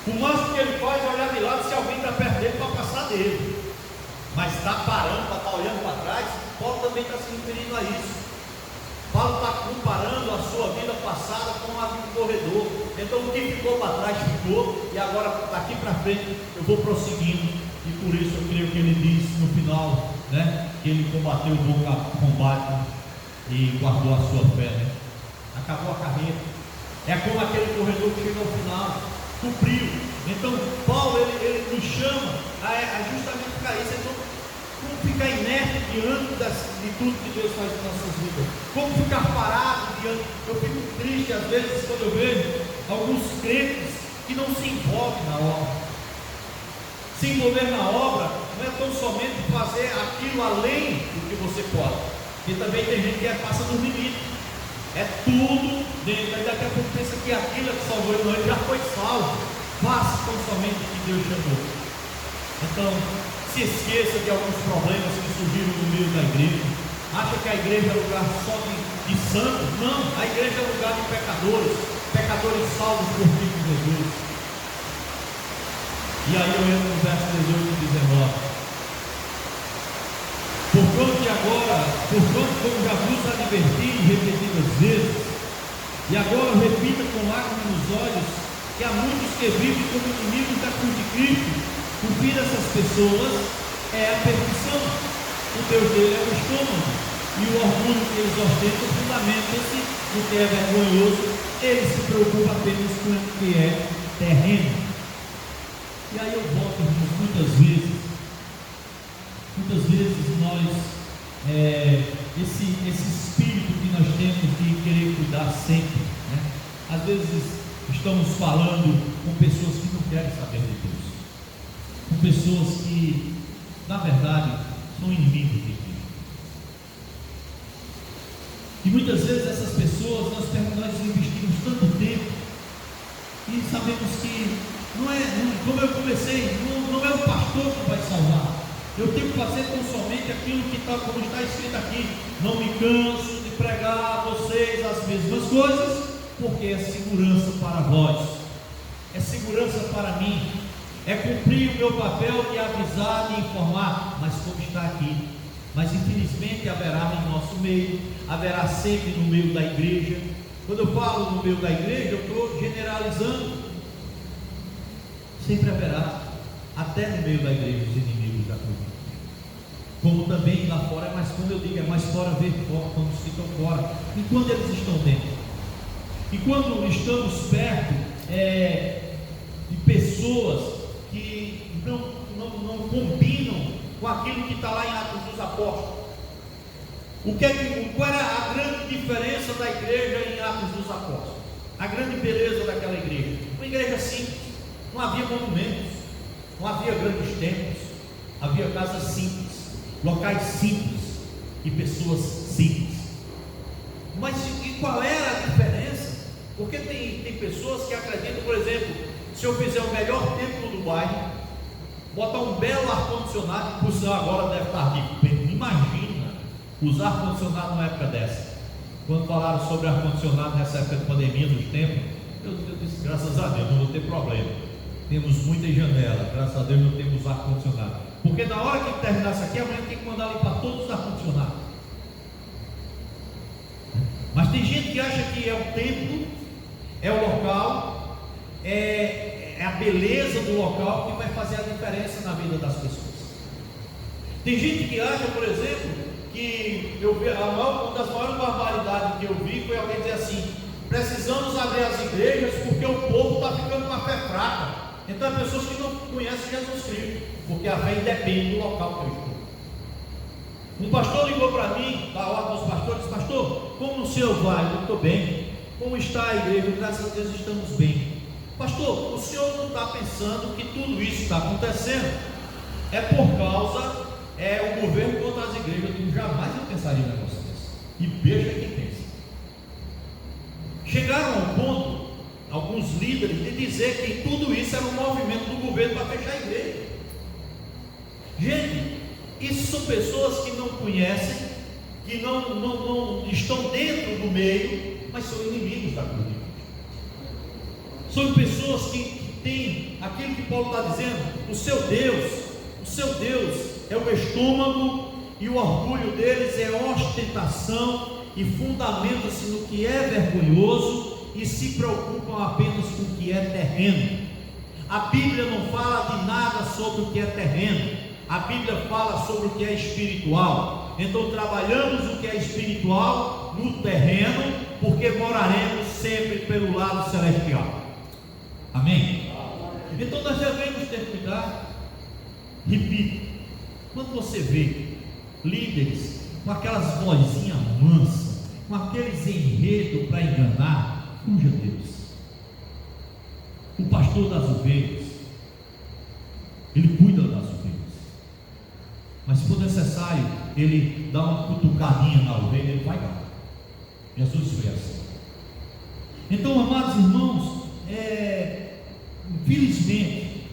O máximo que ele faz é olhar de lado se alguém está perto dele para passar dele. Mas está parando para estar olhando para trás. Paulo também está se referindo a isso. Paulo está comparando a sua vida passada com a do corredor. Então o que ficou para trás ficou, e agora daqui para frente eu vou prosseguindo. E por isso eu creio que ele disse no final, né, que ele combateu o bom combate e guardou a sua fé, né? Acabou a carreira. É como aquele corredor que chega ao final, cumpriu. Então Paulo ele nos chama a justamente ficar isso. Então, como ficar inerte diante de tudo que Deus faz em nossas vidas? Como ficar parado diante? Eu fico triste às vezes quando eu vejo alguns crentes que não se envolvem na obra. Se envolver na obra não é tão somente fazer aquilo além do que você pode, porque também tem gente que passa do limite, é tudo dentro. Aí daqui a pouco pensa que aquilo é que salvou ele, não, ele já foi salvo. Faça tão somente o que Deus chamou. Então, se esqueça de alguns problemas que surgiram no meio da igreja. Acha que a igreja é lugar só de santos? Não, a igreja é lugar de pecadores salvos por Cristo Jesus. E aí eu entro no verso 18 e 19. Porquanto como já vos adverti repetidas vezes, e agora repita com lágrimas nos olhos, que há muitos que vivem como inimigos da cruz de Cristo. O fim dessas pessoas é a perdição. O Deus dele é o estômago, e o orgulho que eles ostentam fundamenta-se no que é vergonhoso. Ele se preocupa apenas com o que é terreno. E aí eu volto, irmãos, muitas vezes nós esse espírito que nós temos de querer cuidar sempre, né? Às vezes estamos falando com pessoas que não querem saber de Deus, com pessoas que, na verdade, são inimigos de Deus. E muitas vezes essas pessoas, nós investimos tanto tempo e sabemos que como eu comecei, não é o pastor que vai salvar. Eu tenho que fazer tão somente aquilo como está escrito aqui. Não me canso de pregar a vocês as mesmas coisas, porque é segurança para vós, é segurança para mim, é cumprir o meu papel de avisar, de informar, mas como está aqui. Mas infelizmente haverá em nosso meio, haverá sempre no meio da igreja. Quando eu falo no meio da igreja, eu estou generalizando. Sempre haverá, até no meio da igreja, os inimigos da cruz. Como também lá fora, mas quando eu digo é mais fora ver fora, quando eles ficam fora, e quando eles estão dentro. E quando estamos perto de pessoas que não combinam com aquilo que está lá em Atos dos Apóstolos. Qual era a grande diferença da igreja em Atos dos Apóstolos? A grande beleza daquela igreja? Uma igreja simples, não havia monumentos, não havia grandes templos, havia casas simples, locais simples e pessoas simples. Mas e qual era a diferença? Porque tem pessoas que acreditam, por exemplo, se eu fizer o melhor templo do bairro, botar um belo ar-condicionado, por sinal agora deve estar rico. Imagina usar ar-condicionado numa época dessa. Quando falaram sobre ar-condicionado nessa época de pandemia, nos tempos, eu disse, graças a Deus, não vou ter problema. Temos muitas janelas, graças a Deus não temos ar-condicionado. Porque na hora que terminar isso aqui, amanhã tem que mandar limpar todos os ar-condicionados. Mas tem gente que acha que é o templo, é o local, é a beleza do local que vai fazer a diferença na vida das pessoas. Tem gente que acha, por exemplo, que uma das maiores barbaridades que eu vi foi alguém dizer assim: precisamos abrir as igrejas porque o povo está ficando com a fé fraca. Então é pessoas que não conhecem Jesus Cristo, porque a fé depende do local que eu estou. Um pastor ligou para mim, da ordem dos pastores: pastor, como o senhor vai? Eu estou bem. Como está a igreja? Graças a Deus estamos bem. Pastor, o senhor não está pensando que tudo isso está acontecendo? É por causa, o governo contra as igrejas. Eu jamais eu pensaria em negócio desse. E veja quem pensa. Chegaram ao ponto, alguns líderes, de dizer que tudo isso era um movimento do governo para fechar a igreja. Gente, isso são pessoas que não conhecem, que não estão dentro do meio, mas são inimigos da cruz de Cristo. São pessoas que têm aquilo que Paulo está dizendo: o seu Deus é o estômago, e o orgulho deles é ostentação, e fundamentam-se no que é vergonhoso, e se preocupam apenas com o que é terreno. A Bíblia não fala de nada sobre o que é terreno, a Bíblia fala sobre o que é espiritual. Então trabalhamos o que é espiritual no terreno, porque moraremos sempre pelo lado celestial. Amém? Então nós devemos ter cuidado. Repito, quando você vê líderes com aquelas vozinhas mansas, com aqueles enredos para enganar, fuja deles. O pastor das ovelhas, ele cuida das ovelhas, mas se for necessário ele dá uma cutucadinha na ovelha, ele vai dar. Jesus foi assim. Então, amados irmãos, infelizmente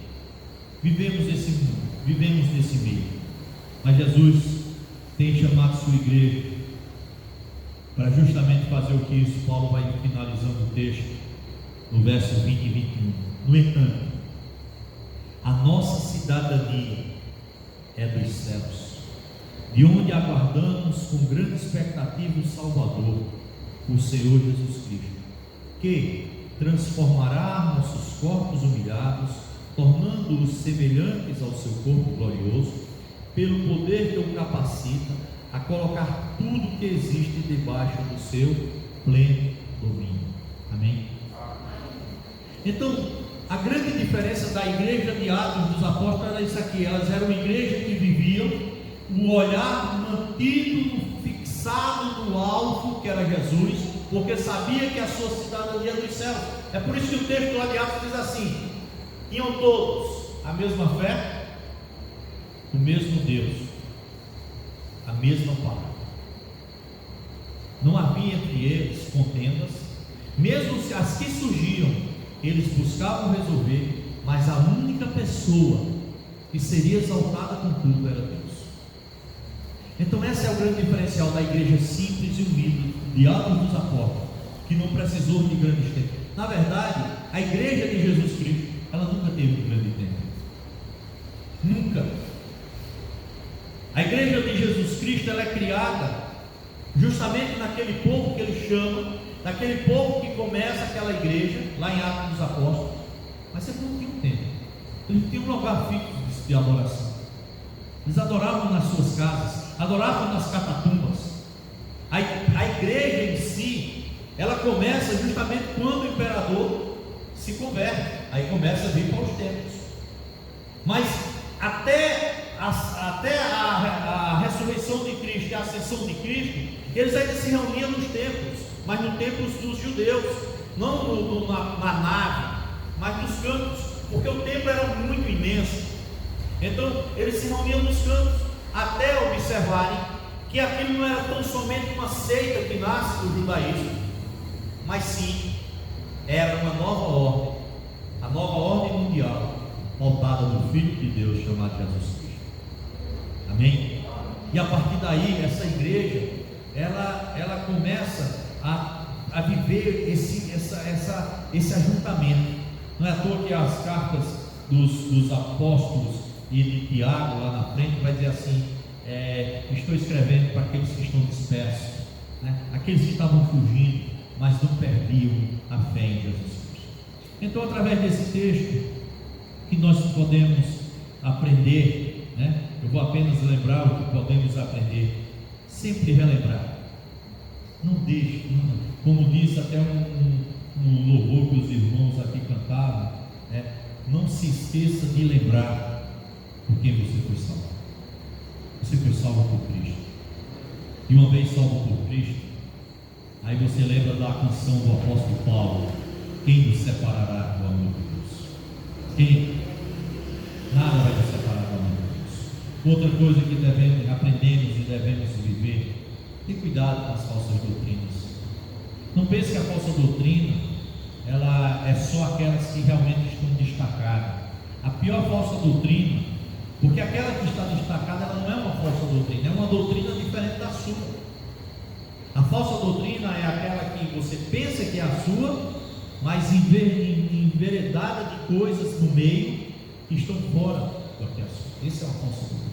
vivemos nesse meio, mas Jesus tem chamado sua igreja para justamente fazer o que isso. Paulo vai finalizando o texto no verso 20 e 21. No entanto, a nossa cidadania é dos céus, de onde aguardamos com grande expectativa o Salvador, o Senhor Jesus Cristo, que transformará nossos corpos humilhados, tornando-os semelhantes ao seu corpo glorioso, pelo poder que o capacita a colocar tudo que existe debaixo do seu pleno domínio. Amém? Então, a grande diferença da igreja de Atos dos Apóstolos era isso aqui: elas eram uma igreja que viviam o olhar mantido, fixado no alvo, que era Jesus, porque sabia que a sua cidadania dos céus. É por isso que o texto lá de Atos diz assim: tinham todos a mesma fé, o mesmo Deus, a mesma palavra. Não havia entre eles contendas, mesmo as que surgiam, eles buscavam resolver, mas a única pessoa que seria exaltada com tudo era Deus. Então esse é o grande diferencial da igreja simples e humilde de Atos dos Apóstolos, que não precisou de grandes templos. Na verdade, a igreja de Jesus Cristo, ela nunca teve um grande templo. Nunca. A igreja de Jesus Cristo, ela é criada justamente naquele povo que ele chama, naquele povo que começa aquela igreja, lá em Atos dos Apóstolos. Mas você não tinha um templo, eles tinham um lugar fixo de adoração. Eles adoravam nas suas casas, adoravam nas catacumbas. A igreja em si, ela começa justamente quando o imperador se converte, aí começa a vir para os templos. Mas até a ressurreição de Cristo e a ascensão de Cristo, eles ainda se reuniam nos templos, mas nos templos dos judeus, não na nave, mas nos campos, porque o templo era muito imenso. Então eles se reuniam nos campos, até observarem que aquilo não era tão somente uma seita que nasce do judaísmo, mas sim era uma nova ordem, a nova ordem mundial, pautada no Filho de Deus chamado Jesus Cristo. Amém? E a partir daí, essa igreja, ela começa a viver esse ajuntamento. Não é à toa que as cartas dos apóstolos e de Tiago, lá na frente, vai dizer assim: estou escrevendo para aqueles que estão dispersos, né? Aqueles que estavam fugindo, mas não perdiam a fé em Jesus Cristo. Então, através desse texto, que nós podemos aprender, né? Eu vou apenas lembrar o que podemos aprender, sempre relembrar. Não deixe, como diz até um louvor que os irmãos aqui cantavam, né? Não se esqueça de lembrar por quem você foi salvo. Você foi salvo por Cristo. E uma vez salvo por Cristo, aí você lembra da canção do apóstolo Paulo: quem nos separará do amor de Deus? Quem? Nada vai nos separar do amor de Deus. Outra coisa que aprendemos e devemos viver: ter cuidado com as falsas doutrinas. Não pense que a falsa doutrina ela é só aquelas que realmente estão destacadas. A pior falsa doutrina, porque aquela que está destacada, ela não é uma falsa doutrina, é uma doutrina diferente da sua. A falsa doutrina é aquela que você pensa que é a sua, mas enveredada de coisas no meio que estão fora do que é a sua. Essa é uma falsa doutrina.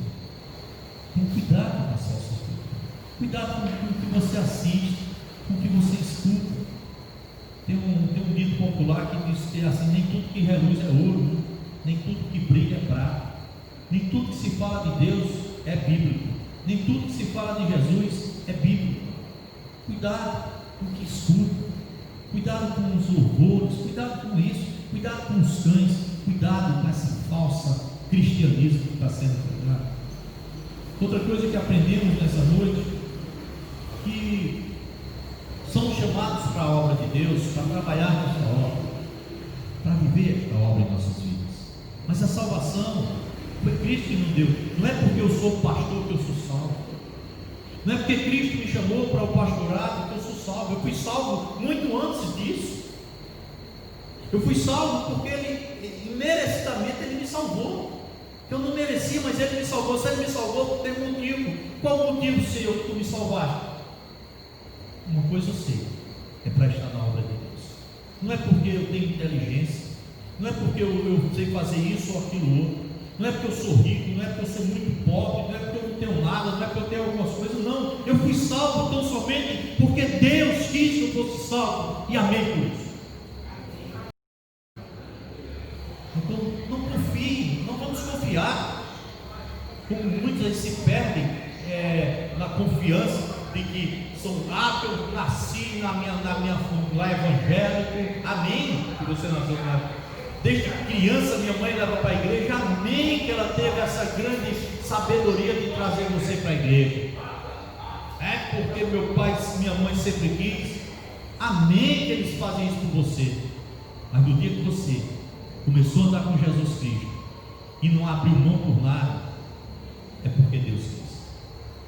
Então, cuidado com as falsas doutrinas. Cuidado com o que você assiste, com o que você escuta. Tem um dito popular que diz que assim: nem tudo que reluz é ouro, né? Nem tudo que brilha é prata, nem tudo que se fala de Deus é bíblico, nem tudo que se fala de Jesus é bíblico. Cuidado com o que escuta, cuidado com os louvores, cuidado com isso, cuidado com os cães, cuidado com essa falsa cristianismo que está sendo pregado. Outra coisa que aprendemos nessa noite, que somos chamados para a obra de Deus, para trabalhar nessa obra, para viver esta obra em nossas vidas. Mas a salvação foi Cristo que nos deu. Não é porque eu sou pastor que eu sou salvo. Não é porque Cristo me chamou para o pastorado que eu sou salvo. Eu fui salvo muito antes disso. Eu fui salvo porque Ele, merecidamente, Ele me salvou. Eu não merecia, mas Ele me salvou. Se Ele me salvou, tem um motivo. Qual o motivo, Senhor, que Tu me salvaste? Uma coisa eu sei: é para estar na obra de Deus. Não é porque eu tenho inteligência, não é porque eu sei fazer isso ou aquilo outro, não é porque eu sou rico, não é porque eu sou muito pobre, não é porque eu não tenho nada, não é porque eu tenho algumas coisas, não. Eu fui salvo tão somente porque Deus quis que eu fosse salvo, e amém por isso. Então não confie, não vamos confiar, como muitos aí se perdem na confiança de que eu nasci na minha lá evangélico, amém, que você nasceu Desde criança minha mãe leva para a igreja. Amém que ela teve essa grande sabedoria de trazer você para a igreja. É porque meu pai e minha mãe sempre quis. Amém que eles fazem isso por você. Mas no dia que você começou a andar com Jesus Cristo e não abriu mão por nada, é porque Deus quis.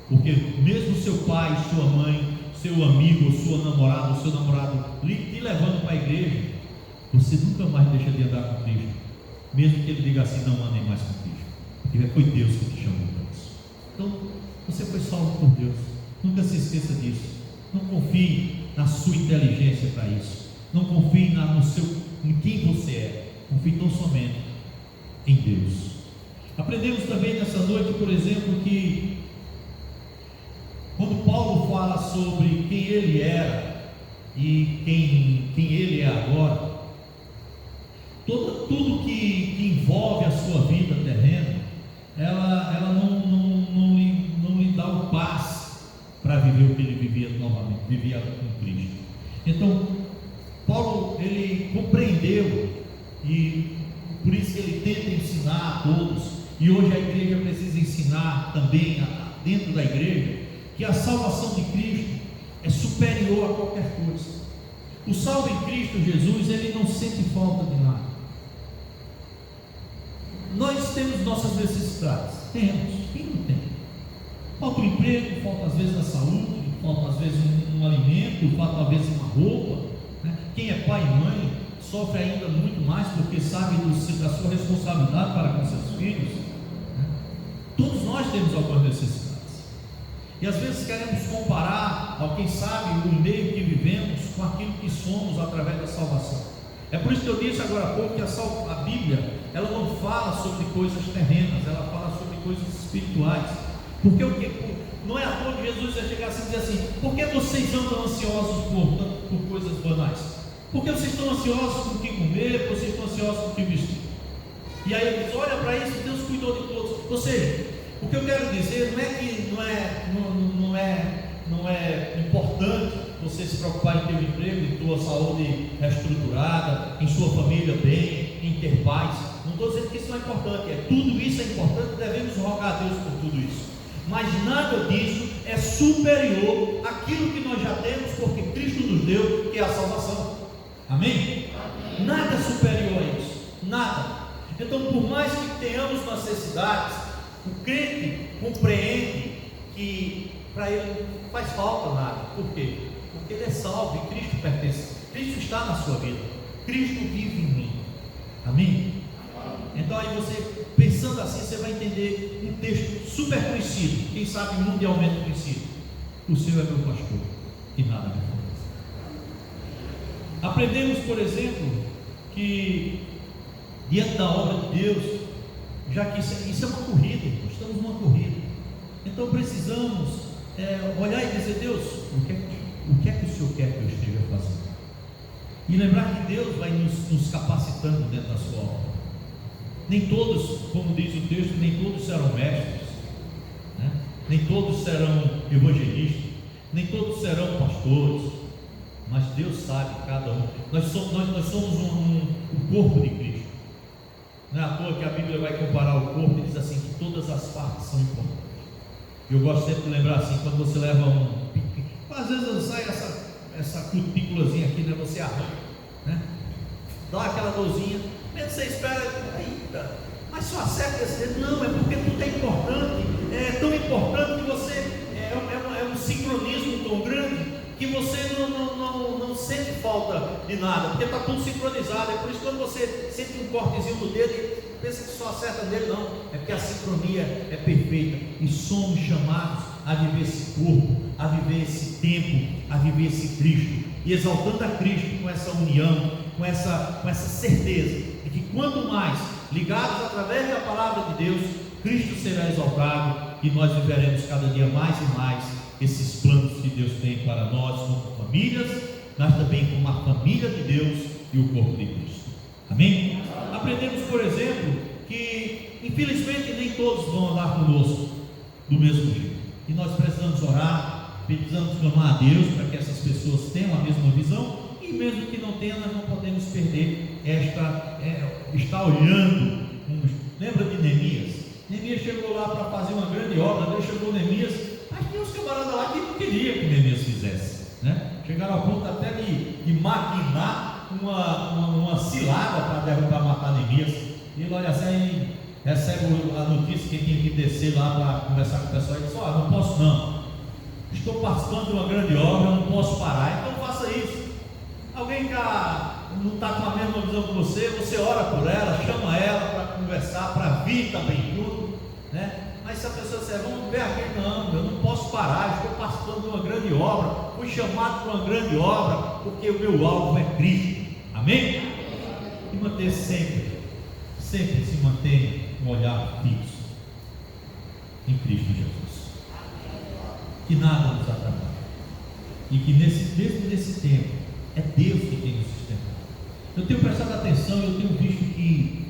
Porque mesmo seu pai, sua mãe, seu amigo, ou sua namorada, ou seu namorado te levando para a igreja, você nunca mais deixa de andar com Cristo, mesmo que ele diga assim: não andem mais com Cristo, porque foi Deus que te chamou para isso. Então você foi salvo por Deus. Nunca se esqueça disso. Não confie na sua inteligência para isso. Não confie em quem você é. Confie tão somente em Deus. Aprendemos também nessa noite, por exemplo, que quando Paulo fala sobre quem ele era e quem ele é agora, tudo que envolve a sua vida terrena, ela não lhe dá o passe para viver o que ele vivia novamente, vivia com Cristo. Então, Paulo, ele compreendeu, e por isso que ele tenta ensinar a todos, e hoje a igreja precisa ensinar também, dentro da igreja, que a salvação de Cristo é superior a qualquer coisa. O salvo em Cristo Jesus, ele não sente falta de nada. Nós temos nossas necessidades, temos, quem não tem? Falta um emprego, falta às vezes a saúde, falta às vezes um alimento, falta às vezes uma roupa, né? Quem é pai e mãe sofre ainda muito mais, porque sabe da sua responsabilidade para com seus filhos, né? Todos nós temos algumas necessidades, e às vezes queremos comparar, ou quem sabe, o meio que vivemos com aquilo que somos através da salvação. É por isso que eu disse agora há pouco que a Bíblia, ela não fala sobre coisas terrenas, ela fala sobre coisas espirituais. Porque o que? Não é à toa que Jesus vai chegar assim e dizer assim: por que vocês andam ansiosos por coisas banais? Porque vocês estão ansiosos com o que comer, vocês estão ansiosos com o que vestir. E aí ele diz: olha para isso, Deus cuidou de todos. Ou seja, o que eu quero dizer não é que não é importante você se preocupar em ter um emprego, em tua saúde reestruturada, em sua família bem, em ter paz. Não estou dizendo que isso não é importante, tudo isso é importante, devemos rogar a Deus por tudo isso. Mas nada disso é superior àquilo que nós já temos, porque Cristo nos deu, que é a salvação. Amém? Amém. Nada é superior a isso, nada. Então, por mais que tenhamos necessidades, o crente compreende que para ele não faz falta nada. Por quê? Porque ele é salvo e Cristo pertence. Cristo está na sua vida, Cristo vive em mim. Amém? Então aí você, pensando assim, você vai entender um texto super conhecido, quem sabe mundialmente conhecido: o Senhor é meu pastor e nada me falta. Aprendemos, por exemplo, que diante da obra de Deus, já que isso é uma corrida, estamos numa corrida, então precisamos olhar e dizer: Deus, o que é que o Senhor quer que eu esteja fazendo? E lembrar que Deus vai nos capacitando dentro da sua obra. Nem todos, como diz o texto, nem todos serão mestres, né? Nem todos serão evangelistas, nem todos serão pastores, mas Deus sabe cada um. Nós somos um corpo de Cristo. Não é à toa que a Bíblia vai comparar o corpo e diz assim, que todas as partes são importantes. Eu gosto sempre de lembrar assim, quando você leva às vezes sai essa cutículazinha aqui, né? Você arranca, né? Dá aquela dorzinha, mesmo você espera, ainda, mas só acerta esse dedo. Não, é porque tudo é importante, é tão importante que você é um sincronismo tão grande que você não sente falta de nada, porque está tudo sincronizado. É por isso que quando você sente um cortezinho no dedo e pensa que só acerta nele, não, é porque a sincronia é perfeita, e somos chamados a viver esse corpo, a viver esse tempo, a viver esse Cristo, e exaltando a Cristo com essa união, com essa certeza de que quanto mais ligados através da palavra de Deus, Cristo será exaltado e nós viveremos cada dia mais e mais esses planos que Deus tem para nós como famílias, mas também como a família de Deus e o corpo de Cristo. Amém? Aprendemos, por exemplo, que infelizmente nem todos vão andar conosco do mesmo jeito, e nós precisamos orar, precisamos clamar a Deus para que essas pessoas tenham a mesma visão, e e mesmo que não tenha, nós não podemos perder estar olhando. Lembra de Neemias? Neemias chegou lá para fazer uma grande obra, Deus chegou Neemias, mas tinha uns camaradas lá que não queriam que Neemias fizesse, né? Chegaram ao ponto até de maquinar uma cilada para derrubar, matar Neemias. E ele olha assim, recebe a notícia que tem que descer lá para conversar com o pessoal e diz: ó, não posso não, estou participando de uma grande obra, não posso parar, então faça isso. Alguém não está com a mesma visão que você ora por ela, chama ela para conversar, para vir também tudo, né? Mas se a pessoa disser: vamos ver aqui, não, eu não posso parar, estou participando de uma grande obra, fui chamado para uma grande obra, porque o meu alvo é Cristo. Amém? E manter sempre se mantém um olhar fixo em Cristo Jesus. Que nada nos atrapalhe. E que mesmo nesse tempo, é Deus que tem nos sustentado. Eu tenho prestado atenção, eu tenho visto que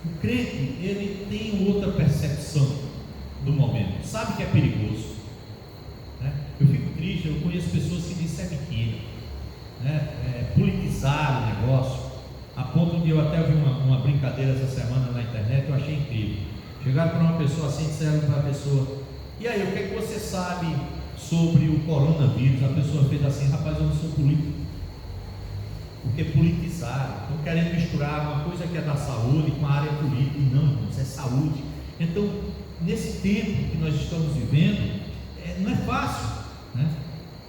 o crente, ele tem outra percepção do momento, sabe que é perigoso, né? Eu fico triste, eu conheço pessoas que dizem que é mentira, né? Politizar o negócio, a ponto de eu até vi uma brincadeira essa semana na internet, eu achei incrível. Chegaram para uma pessoa assim, disseram para a pessoa: e aí, o que é que você sabe sobre o coronavírus? A pessoa fez assim: rapaz, eu não sou político. Porque politizaram, estão querendo misturar uma coisa que é da saúde com a área política. E não, irmãos, é saúde. Então, nesse tempo que nós estamos vivendo, não é fácil, né?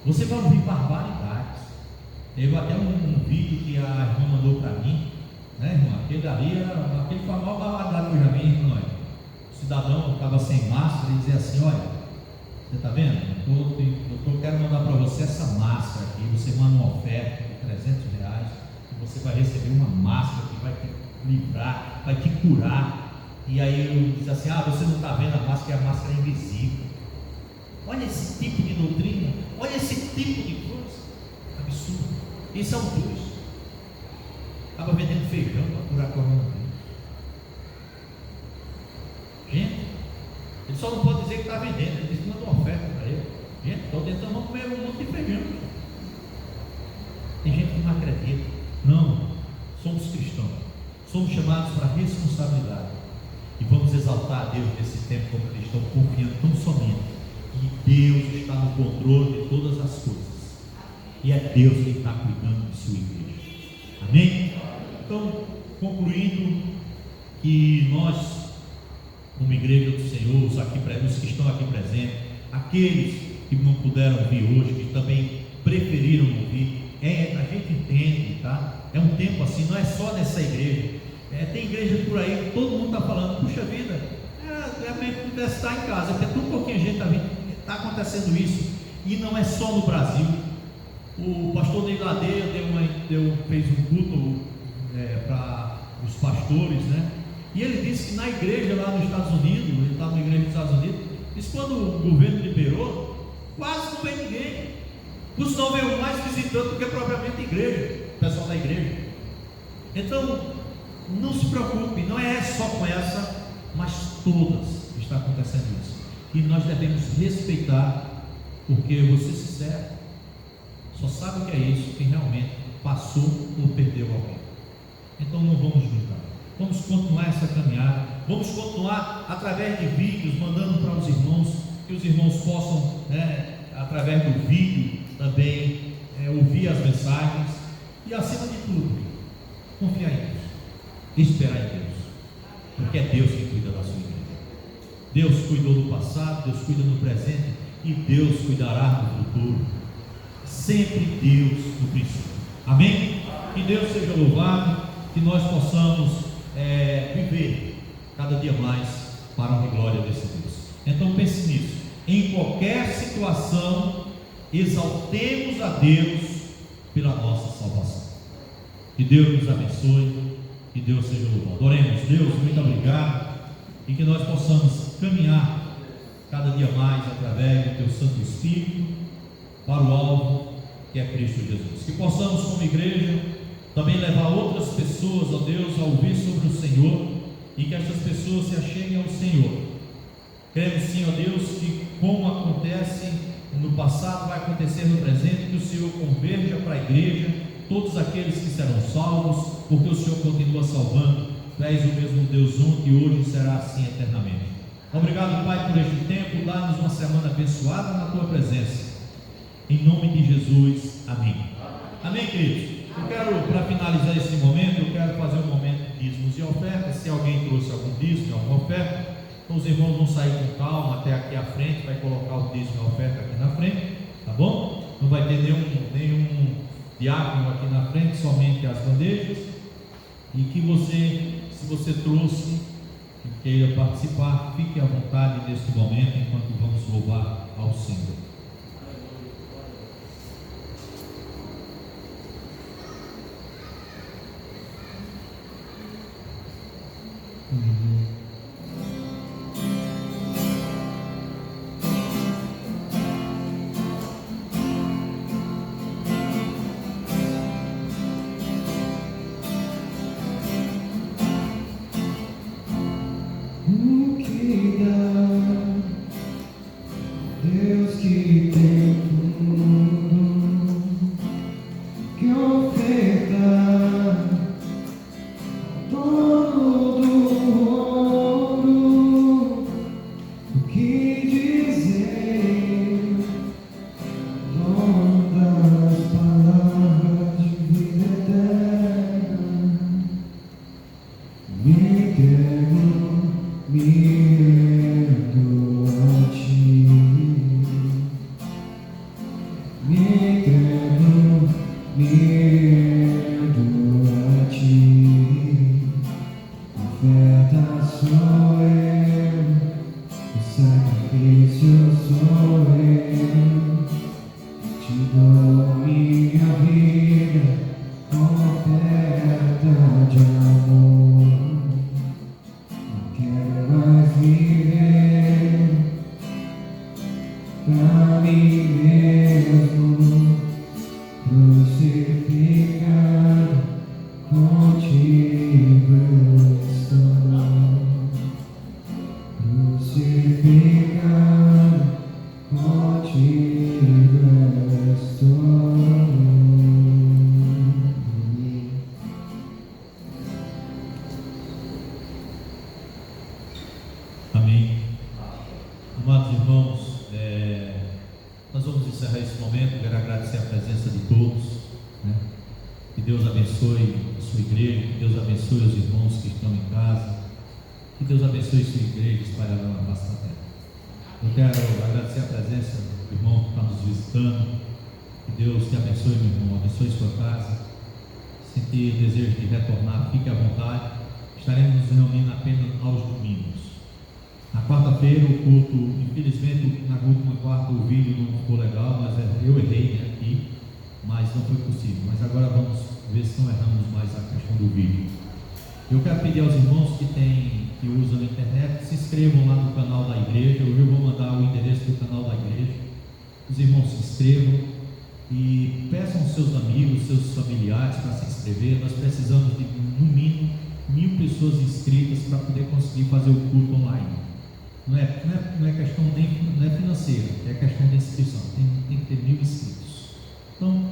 Você vai ouvir barbaridades. Teve até um vídeo que a irmã mandou para mim, né, irmã? Aquele foi a maior barbaridade que eu já vi, irmã. O cidadão estava sem máscara e dizia assim: olha, você está vendo? Doutor, quero mandar para você essa máscara aqui. Você manda uma oferta de R$300 e você vai receber uma máscara que vai te livrar, vai te curar. E aí eu disse assim: você não está vendo a máscara é invisível. Olha esse tipo de doutrina, olha esse tipo de coisa. Absurdo. Isso é um Deus. Estava vendendo feijão para curar coronavírus. Gente, ele só não pode dizer que está vendendo, ele disse que manda uma oferta para ele. Gente, estou tentando não comer um monte de feijão. Tem gente que não acredita. Não, somos cristãos, somos chamados para responsabilidade. E vamos exaltar a Deus nesse tempo como cristãos, confiando tão somente que Deus está no controle de todas as coisas. E é Deus que está cuidando de sua igreja. Amém? Então, concluindo, que nós, como igreja do Senhor, os que estão aqui presentes, aqueles que não puderam vir hoje, que também preferiram não vir, a gente entende, tá? É um tempo assim, não é só nessa igreja. Tem igreja por aí que todo mundo está falando: puxa vida, realmente pudesse estar em casa, porque tão pouquinha gente está acontecendo isso. E não é só no Brasil. O pastor Ney Ladeia fez um culto para os pastores, né? E ele disse que na igreja lá nos Estados Unidos, ele estava na igreja dos Estados Unidos, disse que quando o governo liberou, quase não veio ninguém. Os não veio mais visitando do que propriamente a igreja, o pessoal da igreja. Então, não se preocupe, não é só com essa, mas todas está acontecendo isso. E nós devemos respeitar, porque você sincero, só sabe o que é isso quem realmente passou ou perdeu alguém. Então não vamos brincar, vamos continuar essa caminhada, vamos continuar através de vídeos, mandando para os irmãos, que os irmãos possam, através do vídeo também, ouvir as mensagens. E acima de tudo, confiar em Deus, esperar em Deus, porque é Deus que cuida da sua igreja. Deus cuidou do passado, Deus cuida do presente e Deus cuidará do futuro. Sempre Deus no princípio. Amém? Que Deus seja louvado, que nós possamos viver cada dia mais para a honra e glória desse Deus. Então pense nisso. Em qualquer situação, exaltemos a Deus pela nossa salvação. Que Deus nos abençoe, que Deus seja louvado. Oremos. Deus, muito obrigado, e que nós possamos caminhar cada dia mais através do Teu Santo Espírito para o alvo que é Cristo Jesus. Que possamos, como igreja, também levar outras pessoas, ó Deus, a ouvir sobre o Senhor, e que essas pessoas se acheguem ao Senhor. Queremos sim, ó Deus, que como acontece no passado, vai acontecer no presente, que o Senhor converja para a igreja todos aqueles que serão salvos, porque o Senhor continua salvando. Tu és o mesmo Deus que hoje será assim eternamente. Obrigado, Pai, por este tempo. Dá-nos uma semana abençoada na Tua presença. Em nome de Jesus, amém. Amém, queridos? Eu quero, para finalizar esse momento, eu quero fazer um momento de dízimos e ofertas. Se alguém trouxe algum dízimo, alguma oferta, então os irmãos vão sair com calma até aqui à frente, vai colocar o dízimo e a oferta aqui na frente, tá bom? Não vai ter nenhum diácono aqui na frente, somente as bandejas. E que você, se você trouxe e queira participar, fique à vontade neste momento, enquanto vamos louvar ao Senhor. Deus que tem tudo, que oferta todo do ouro, o que dizer, dono das palavras de vida eterna, me entrego, me rendo a ti. Me entrego, me rendo a ti. Oferta sou eu, o sacrifício sou eu. Te dou minha vida, oferta de amor. Não quero mais viver pra mim mesmo, crucificado, contigo eu estou. Crucificado, contigo eu estou. Amém. Amados irmãos, nós vamos encerrar esse momento. Quero agradecer a presença de todos, né? Que Deus abençoe a sua igreja, que Deus abençoe os irmãos que estão em casa, que Deus abençoe a sua igreja espalhada na face da terra. Eu quero agradecer a presença do irmão que está nos visitando. Que Deus te abençoe, meu irmão, abençoe sua casa. Se sentir desejo de retornar, fique à vontade. Estaremos nos reunindo apenas aos domingos. Na quarta-feira o culto, infelizmente na última quarta o vídeo não ficou legal, mas eu errei aqui, mas não foi possível. Mas agora vamos ver se não erramos mais a questão do vídeo. Eu quero pedir aos irmãos que usam a internet, se inscrevam lá no canal da igreja. Hoje eu vou mandar o endereço do canal da igreja. Os irmãos se inscrevam e peçam aos seus amigos, seus familiares para se inscrever. Nós precisamos de no mínimo 1000 pessoas inscritas para poder conseguir fazer o culto online. Não é questão não é financeira, é questão de inscrição. Tem que ter 1000 inscritos. Então,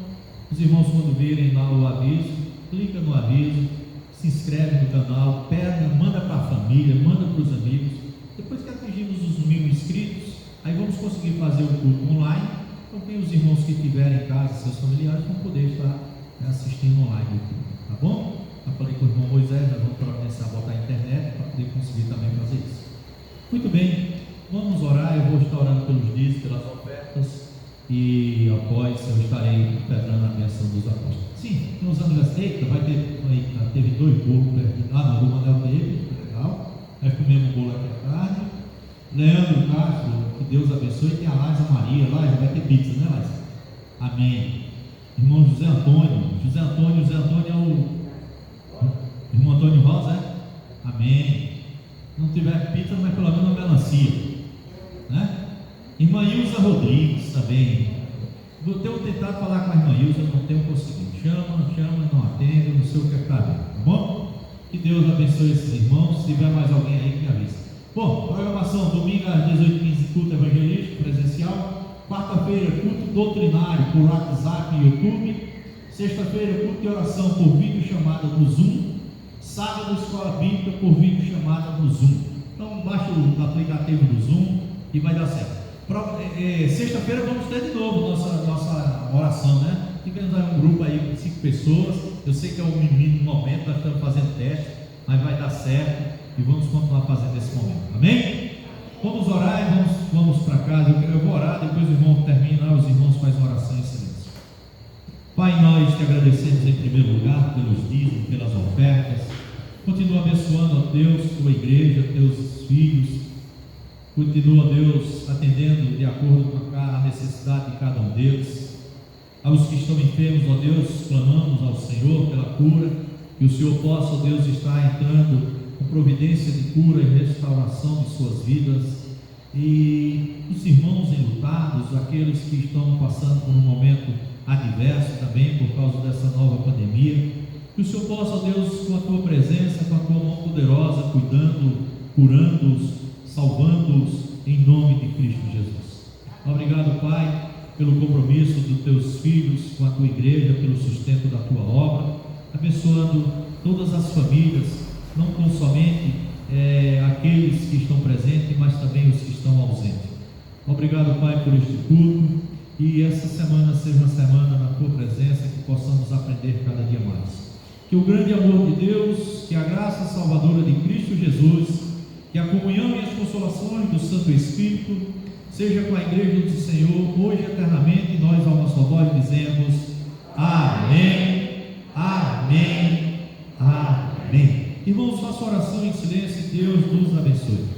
os irmãos, quando virem lá o aviso, clica no aviso, se inscreve no canal, manda para a família, manda para os amigos. Depois que atingimos os 1000 inscritos, aí vamos conseguir fazer o culto online. Então, tem os irmãos que estiverem em casa, seus familiares, vão poder estar assistindo online o culto, tá bom? Eu falei com o irmão Moisés, nós vamos providenciar botar a internet para poder conseguir também fazer isso. Muito bem, vamos orar. Eu vou estar orando pelos dízimos, pelas ofertas, e após eu estarei pedrando a bênção dos apóstolos. Sim, tem os anos da eita, teve 2 bolos perdidos. Não, o Manel teve, legal. Nós comemos um bolo aqui à tarde. Leandro Castro, que Deus abençoe. Tem a Laisa Maria, Laisa vai ter pizza, né, Laisa? Amém. Irmão José Antônio é o irmão Antônio Rosa, é? Amém. Não tiver pizza, mas pelo menos uma melancia, né? Irmã Ilza Rodrigues também. Eu tenho tentado falar com a irmã Ilza, não tenho conseguido. Chama, não atende, não sei o que é para ver, tá bom? Que Deus abençoe esses irmãos. Se tiver mais alguém aí, que avisa. Bom, programação: domingo às 18h15, culto evangelístico presencial. Quarta-feira, culto doutrinário por WhatsApp e YouTube. Sexta-feira, culto de oração por vídeo chamada no Zoom. Sábado, escola bíblica por vídeo chamada no Zoom. Então, baixa o aplicativo do Zoom e vai dar certo. Sexta-feira vamos ter de novo nossa oração, né? Tivemos aí um grupo aí de 5 pessoas. Eu sei que é um mínimo momento, nós estamos fazendo teste, mas vai dar certo e vamos continuar fazendo esse momento. Amém? Vamos orar e vamos para casa. Eu vou orar, depois o irmão termina, os irmãos fazem uma oração em silêncio. Pai, nós te agradecemos em primeiro lugar pelos dízimos, pelas ofertas. Continua abençoando, ó Deus, tua igreja, teus filhos. Continua, Deus, atendendo de acordo com a necessidade de cada um deles. Aos que estão enfermos, ó Deus, clamamos ao Senhor pela cura, que o Senhor possa, ó Deus, estar entrando com providência de cura e restauração de suas vidas. E os irmãos enlutados, aqueles que estão passando por um momento adverso também por causa dessa nova pandemia, que o Senhor possa, ó Deus, com a tua presença, com a tua mão poderosa, cuidando, curando-os, salvando-os, em nome de Cristo Jesus. Obrigado, Pai, pelo compromisso dos teus filhos com a tua igreja, pelo sustento da tua obra, abençoando todas as famílias, não tão somente aqueles que estão presentes, mas também os que estão ausentes. Obrigado, Pai, por este culto, e essa semana seja uma semana na tua presença, que possamos aprender cada dia mais. Que o grande amor de Deus, que a graça salvadora de Cristo Jesus, que a comunhão e as consolações do Santo Espírito seja com a igreja do Senhor, hoje e eternamente. E nós, ao nossa voz, dizemos amém, amém, amém. Irmãos, faça oração em silêncio e Deus nos abençoe.